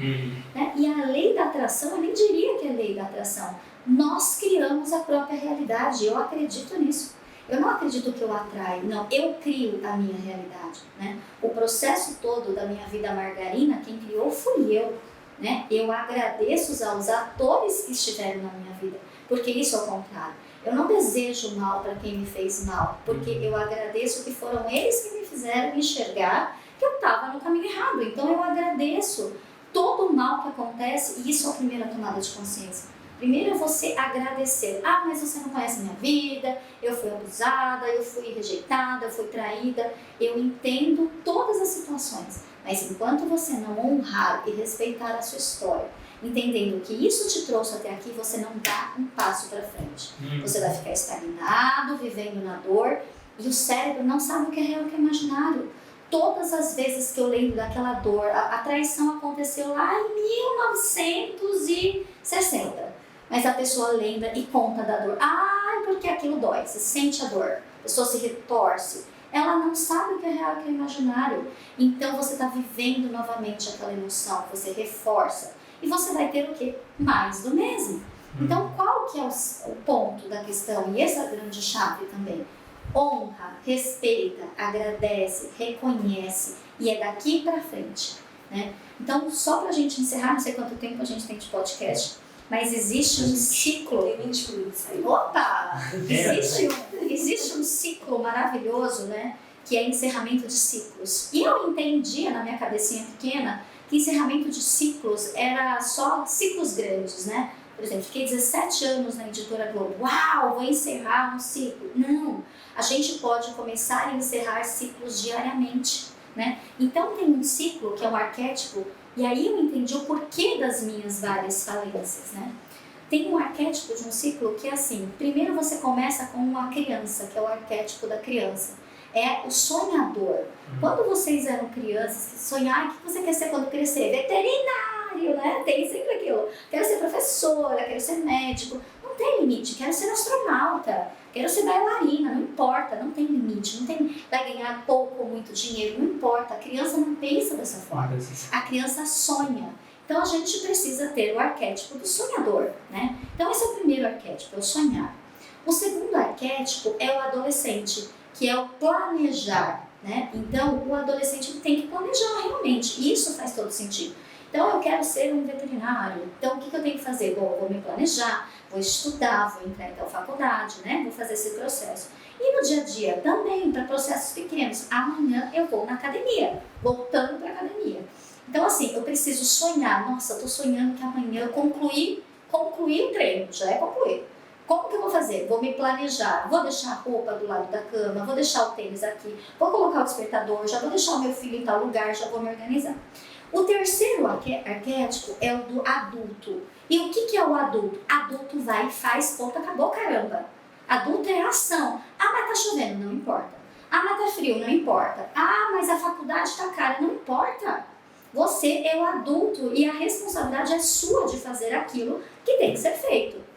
Né? E a lei da atração, eu nem diria que é a lei da atração. Nós criamos a própria realidade, eu acredito nisso. Eu não acredito que eu atraio, não, eu crio a minha realidade. Né? O processo todo da minha vida margarina, quem criou fui eu. Né? Eu agradeço aos atores que estiveram na minha vida, porque isso é o contrário. Eu não desejo mal para quem me fez mal, porque eu agradeço que foram eles que me fizeram enxergar que eu estava no caminho errado. Então eu agradeço todo o mal que acontece, e isso é a primeira tomada de consciência. Primeiro é você agradecer. Mas você não conhece a minha vida, eu fui abusada, eu fui rejeitada, eu fui traída. Eu entendo todas as situações, mas enquanto você não honrar e respeitar a sua história, entendendo que isso te trouxe até aqui, você não dá um passo para frente. Você vai ficar estagnado, vivendo na dor, e o cérebro não sabe o que é real e o que é imaginário. Todas as vezes que eu lembro daquela dor, a traição aconteceu lá em 1960. Mas a pessoa lembra e conta da dor. Porque aquilo dói, você sente a dor, a pessoa se retorce. Ela não sabe o que é real e o que é imaginário. Então você está vivendo novamente aquela emoção, você reforça. E você vai ter o quê? Mais do mesmo. Então qual que é o ponto da questão? E essa grande chave também. Honra, respeita, agradece, reconhece. E é daqui para frente. Né? Então só para a gente encerrar, não sei quanto tempo a gente tem de podcast, mas existe um ciclo. Tem 20 minutos aí. Opa! Existe um ciclo maravilhoso, né? Que é encerramento de ciclos. E eu entendia na minha cabecinha pequena que encerramento de ciclos era só ciclos grandes, né? Por exemplo, fiquei 17 anos na Editora Globo. Uau, vou encerrar um ciclo. Não, a gente pode começar a encerrar ciclos diariamente, né? Então tem um ciclo que é um arquétipo. E aí eu entendi o porquê das minhas várias falências, né? Tem um arquétipo de um ciclo que é assim, primeiro você começa com uma criança, que é o arquétipo da criança. É o sonhador. Quando vocês eram crianças, sonhar, o que você quer ser quando crescer? Veterinário, né? Tem sempre aquilo. Quero ser professora, quero ser médico. Não tem limite, quero ser astronauta. Quero ser bailarina, não importa, não tem limite, não tem, vai ganhar pouco ou muito dinheiro, não importa, a criança não pensa dessa forma, a criança sonha. Então a gente precisa ter o arquétipo do sonhador, né? Então esse é o primeiro arquétipo, é o sonhar. O segundo arquétipo é o adolescente, que é o planejar, né? Então o adolescente tem que planejar realmente, e isso faz todo sentido. Então eu quero ser um veterinário. Então o que eu tenho que fazer? Bom, eu vou me planejar, vou estudar, vou entrar então faculdade, né? Vou fazer esse processo. E no dia a dia também, para processos pequenos. Amanhã eu vou na academia, voltando para a academia. Então assim, eu preciso sonhar. Nossa, eu estou sonhando que amanhã eu concluí o treino, já é concluído. Como que eu vou fazer? Vou me planejar, vou deixar a roupa do lado da cama, vou deixar o tênis aqui, vou colocar o despertador, já vou deixar o meu filho em tal lugar, já vou me organizar. O terceiro arquétipo é o do adulto. E o que é o adulto? Adulto vai e faz, ponto, acabou, caramba. Adulto é ação. Ah, mas tá chovendo, não importa. Ah, mas tá frio, não importa. Ah, mas a faculdade tá cara, não importa. Você é o adulto e a responsabilidade é sua de fazer aquilo que tem que ser feito.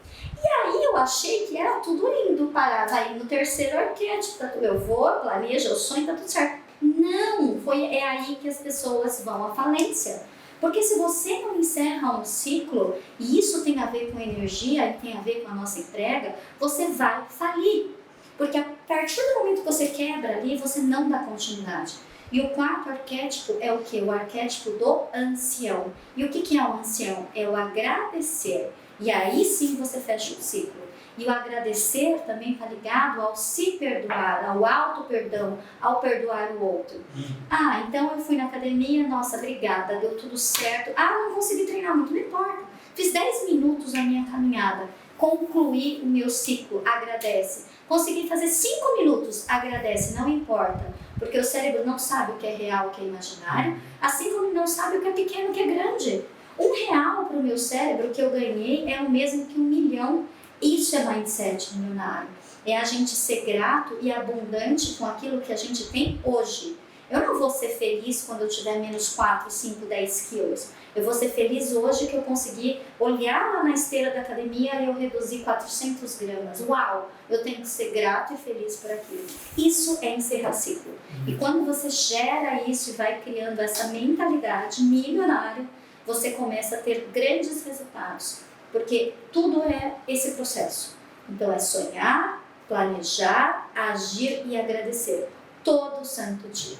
E aí eu achei que era tudo lindo, vai no terceiro arquétipo, eu vou, planejo, eu sonho, tá tudo certo. Não, é aí que as pessoas vão à falência. Porque se você não encerra um ciclo, e isso tem a ver com energia e tem a ver com a nossa entrega, você vai falir. Porque a partir do momento que você quebra ali, você não dá continuidade. E o quarto arquétipo é o quê? O arquétipo do ancião. E o que é o ancião? É o agradecer. E aí sim você fecha o ciclo. E o agradecer também está ligado ao se perdoar, ao auto-perdão, ao perdoar o outro. Ah, então eu fui na academia, nossa, obrigada, deu tudo certo. Ah, não consegui treinar muito, não importa. Fiz 10 minutos na minha caminhada, concluí o meu ciclo, agradece. Consegui fazer 5 minutos, agradece, não importa. Porque o cérebro não sabe o que é real, o que é imaginário, assim como não sabe o que é pequeno, o que é grande. R$1 para o meu cérebro que eu ganhei é o mesmo que 1 milhão. Isso é mindset milionário. É a gente ser grato e abundante com aquilo que a gente tem hoje. Eu não vou ser feliz quando eu tiver menos 4, 5, 10 quilos. Eu vou ser feliz hoje que eu consegui olhar lá na esteira da academia e eu reduzi 400 gramas. Uau! Eu tenho que ser grato e feliz por aquilo. Isso é encerrar ciclo. E quando você gera isso e vai criando essa mentalidade milionária, você começa a ter grandes resultados, porque tudo é esse processo. Então é sonhar, planejar, agir e agradecer todo santo dia.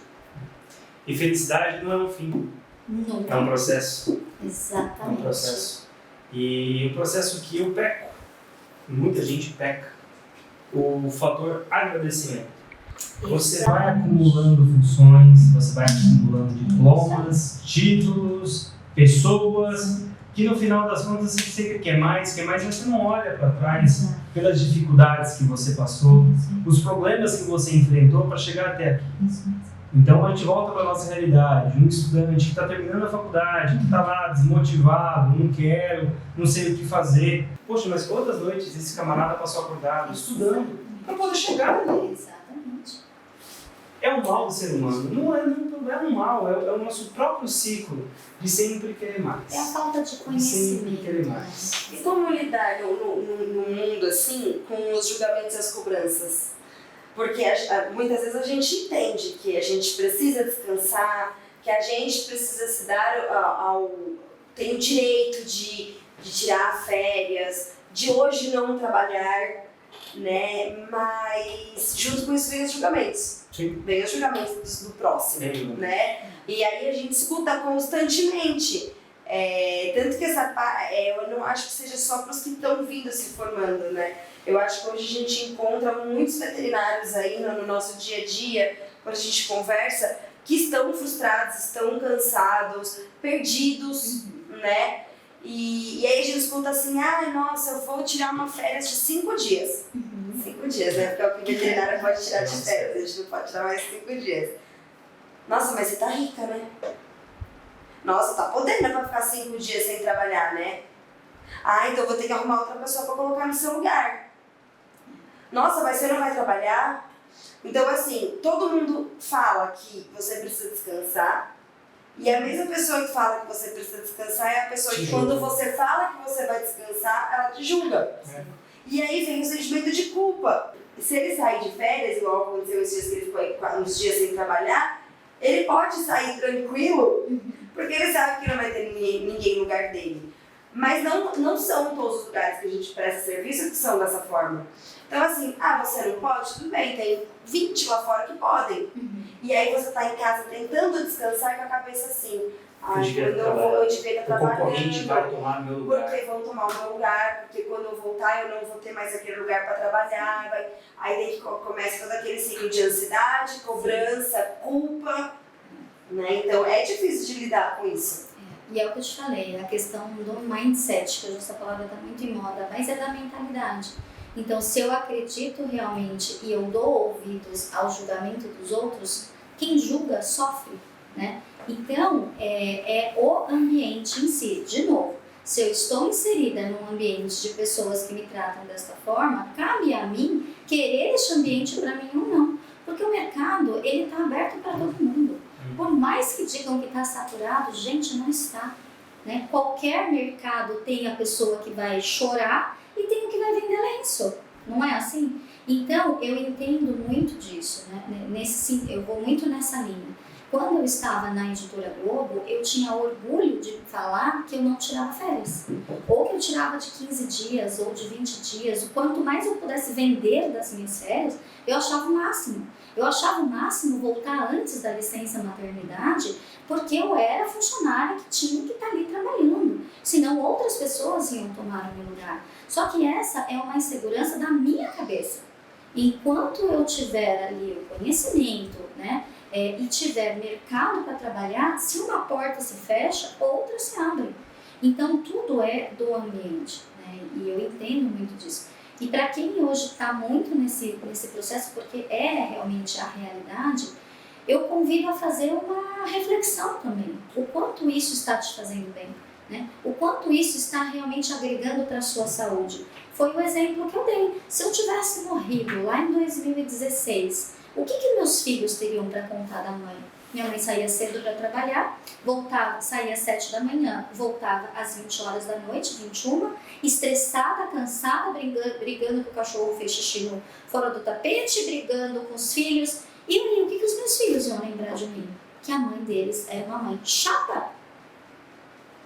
E felicidade não é um fim, Nunca. é um processo. Exatamente. É um processo. E um processo que eu peco, muita gente peca, o fator agradecimento. Você vai acumulando funções, você vai acumulando diplomas, títulos, pessoas, que no final das contas você sempre quer mais, mas você não olha para trás pelas dificuldades que você passou, os problemas que você enfrentou para chegar até aqui. Então a gente volta para a nossa realidade, um estudante que está terminando a faculdade, que está lá desmotivado, não quero, não sei o que fazer. Poxa, mas quantas noites esse camarada passou acordado, estudando, para poder chegar ali? Exatamente. É o mal do ser humano, não é um mal, é o nosso próprio ciclo de sempre querer mais. É a falta de Sempre conhecimento. querer mais. E como lidar no mundo assim com os julgamentos e as cobranças? Porque muitas vezes a gente entende que a gente precisa descansar, que a gente precisa se dar tem o direito de tirar férias, de hoje não trabalhar, né? Mas junto com isso vem os julgamentos. Sim. Vem os julgamentos do próximo, Sim. né? E aí a gente escuta constantemente. Tanto que eu não acho que seja só para os que estão vindo se formando, né? Eu acho que hoje a gente encontra muitos veterinários aí no nosso dia a dia, quando a gente conversa, que estão frustrados, estão cansados, perdidos, né? E aí a gente escuta assim, nossa, eu vou tirar uma férias de 5 dias. 5 dias, né? Porque é o que o veterinário pode tirar de férias, a gente não pode tirar mais 5 dias. Nossa, mas você tá rica, né? Nossa, tá podendo pra ficar 5 dias sem trabalhar, né? Então eu vou ter que arrumar outra pessoa pra colocar no seu lugar. Nossa, mas você não vai trabalhar? Então, assim, todo mundo fala que você precisa descansar. E a mesma pessoa que fala que você precisa descansar é a pessoa que quando você fala que você vai descansar, ela te julga. E aí vem o sentimento de culpa. Se ele sair de férias, igual aconteceu os dias que ele ficou uns dias sem trabalhar, ele pode sair tranquilo, porque ele sabe que não vai ter ninguém no lugar dele. Mas não são todos os lugares que a gente presta serviço que são dessa forma. Então assim, você não pode? Tudo bem, tem 20 lá fora que podem. E aí você tá em casa tentando descansar com a cabeça assim, Quando eu devia estar o concorrente trabalhando. vai tomar meu lugar. Porque vão tomar o meu lugar, porque quando eu voltar eu não vou ter mais aquele lugar para trabalhar. Aí daí começa todo aquele ciclo de ansiedade, cobrança, culpa. Né? Então é difícil de lidar com isso. E é o que eu te falei, a questão do mindset, que hoje essa palavra está muito em moda, mas é da mentalidade. Então, se eu acredito realmente e eu dou ouvidos ao julgamento dos outros, quem julga sofre, né? Então, é o ambiente em si. De novo, se eu estou inserida num ambiente de pessoas que me tratam desta forma, cabe a mim querer este ambiente para mim ou não. Porque o mercado, ele está aberto para todo mundo. Por mais que digam que está saturado, gente, não está. Né? Qualquer mercado tem a pessoa que vai chorar e tem o que vai vender lenço. Não é assim? Então, eu entendo muito disso. Né? Eu vou muito nessa linha. Quando eu estava na Editora Globo, eu tinha orgulho de falar que eu não tirava férias. Ou que eu tirava de 15 dias ou de 20 dias. O quanto mais eu pudesse vender das minhas férias, eu achava o máximo. Eu achava o máximo voltar antes da licença maternidade, porque eu era funcionária que tinha que estar ali trabalhando. Senão outras pessoas iam tomar o meu lugar. Só que essa é uma insegurança da minha cabeça. Enquanto eu tiver ali o conhecimento, né? E tiver mercado para trabalhar, se uma porta se fecha, outra se abre. Então, tudo é do ambiente, né? E eu entendo muito disso. E para quem hoje está muito nesse processo, porque é realmente a realidade, eu convido a fazer uma reflexão também. O quanto isso está te fazendo bem, né? O quanto isso está realmente agregando para a sua saúde. Foi o exemplo que eu dei. Se eu tivesse morrido lá em 2016, o que meus filhos teriam para contar da mãe? Minha mãe saía cedo para trabalhar, saía às 7 da manhã, voltava às 20 horas da noite, 21, estressada, cansada, brigando que o cachorro fez xixi fora do tapete, brigando com os filhos. E o que os meus filhos iam lembrar de mim? Que a mãe deles era uma mãe chata.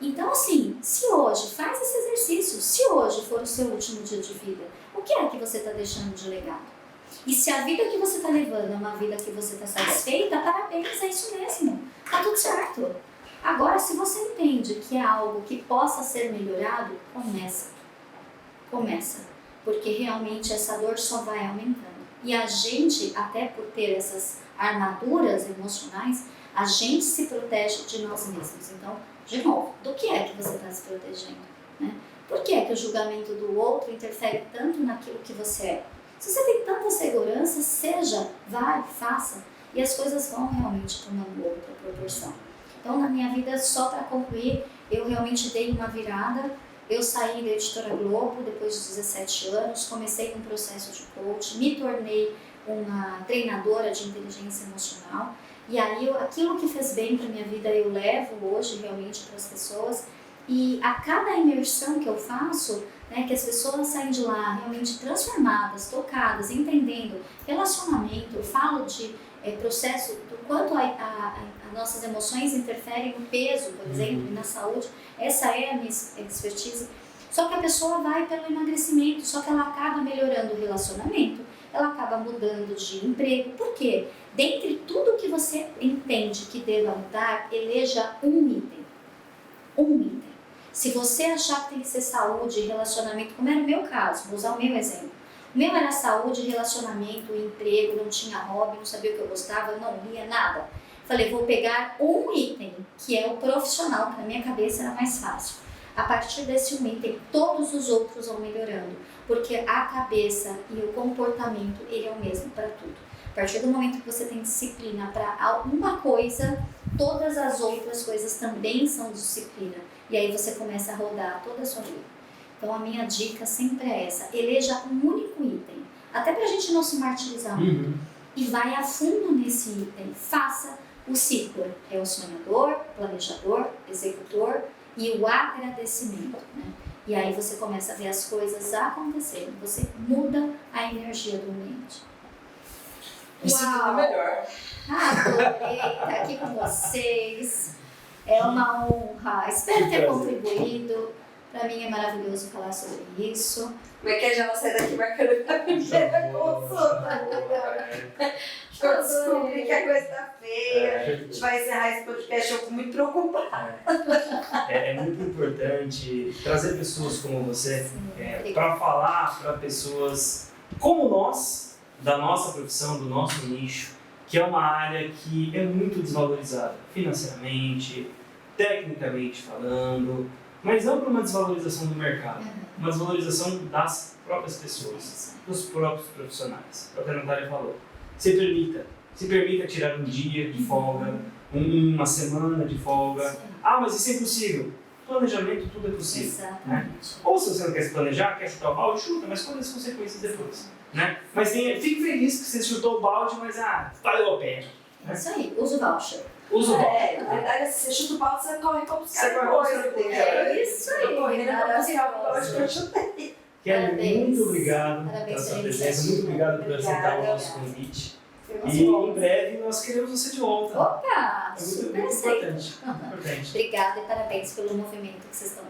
Então, assim, se hoje, faz esse exercício, se hoje for o seu último dia de vida, o que é que você está deixando de legado? E se a vida que você está levando é uma vida que você está satisfeita, parabéns, é isso mesmo. Tá tudo certo. Agora, se você entende que é algo que possa ser melhorado, começa. Porque realmente essa dor só vai aumentando. E a gente, até por ter essas armaduras emocionais, a gente se protege de nós mesmos. Então, de novo, do que é que você está se protegendo? Né? Por que é que o julgamento do outro interfere tanto naquilo que você é? Se você tem tanta segurança, vai, faça. E as coisas vão realmente tomando outra proporção. Então, na minha vida, só para concluir, eu realmente dei uma virada. Eu saí da Editora Globo depois de 17 anos, comecei um processo de coach, me tornei uma treinadora de inteligência emocional. E aí, aquilo que fez bem para minha vida, eu levo hoje realmente para as pessoas. E a cada imersão que eu faço, né, que as pessoas saem de lá realmente transformadas, tocadas, entendendo relacionamento, eu falo de processo, do quanto as nossas emoções interferem no peso, por exemplo, e na saúde. Essa é a minha expertise. Só que a pessoa vai pelo emagrecimento, só que ela acaba melhorando o relacionamento, ela acaba mudando de emprego. Por quê? Dentre tudo que você entende que deva mudar, eleja um item. Um item. Se você achar que tem que ser saúde e relacionamento, como era o meu caso, vou usar o meu exemplo. O meu era saúde, relacionamento, emprego, não tinha hobby, não sabia o que eu gostava, eu não lia nada. Falei, vou pegar um item, que é o profissional, que na minha cabeça era mais fácil. A partir desse um item, todos os outros vão melhorando, porque a cabeça e o comportamento, ele é o mesmo para tudo. A partir do momento que você tem disciplina para alguma coisa, todas as outras coisas também são disciplina. E aí você começa a rodar toda a sua vida. Então a minha dica sempre é essa, eleja um único item, até pra gente não se martirizar muito. E vai a fundo nesse item, faça o ciclo, é o sonhador, planejador, executor e o agradecimento, né? E aí você começa a ver as coisas acontecerem, você muda a energia do ambiente. Uau! Melhor. Adorei estar aqui com vocês. É uma honra. Espero ter contribuído Para mim é maravilhoso falar sobre isso. Como é que já vou sair daqui marcando a primeira consulta? Quando descobrir que a coisa tá feia, a gente vai encerrar esse podcast, eu fico muito preocupada. É muito importante trazer pessoas como você para falar para pessoas como nós, da nossa profissão, do nosso nicho, que é uma área que é muito desvalorizada financeiramente, tecnicamente falando, mas não por uma desvalorização do mercado, uma desvalorização das próprias pessoas, dos próprios profissionais. É o que a Natália falou. Se permita tirar um dia de folga, uma semana de folga. Sim. Ah, mas isso é impossível. Planejamento, tudo é possível. Exatamente. Né? Ou se você não quer se planejar, quer chutar o balde, chuta, mas colhe as consequências depois. Né? Mas fique feliz que você chutou o balde, mas valeu a pena. É isso aí, usa o voucher. Usa o balde. Na verdade, se você chuta o balde, você corre pra buscar Você corre pra buscar depois. depois. É isso aí. Eu correndo pra buscar o balde que eu chutei. Kelly, Parabéns. muito obrigado Parabéns pela sua pela presença, iniciativa. muito obrigado por aceitar o Obrigada. nosso convite. Foi E bom. em breve nós queremos você de volta. Opa, É muito, super muito aceito. importante. Obrigada e parabéns pelo movimento que vocês estão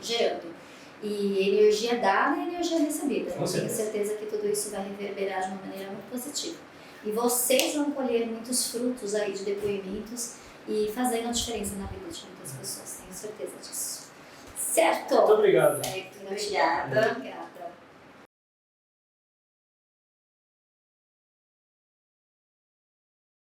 gerando. E energia dada e energia recebida. Com Eu tenho certeza. certeza que tudo isso vai reverberar de uma maneira muito positiva. E vocês vão colher muitos frutos aí de depoimentos e fazendo a diferença na vida de muitas pessoas. Tenho certeza disso. Certo? Muito obrigado. Certo, Obrigada. Obrigada.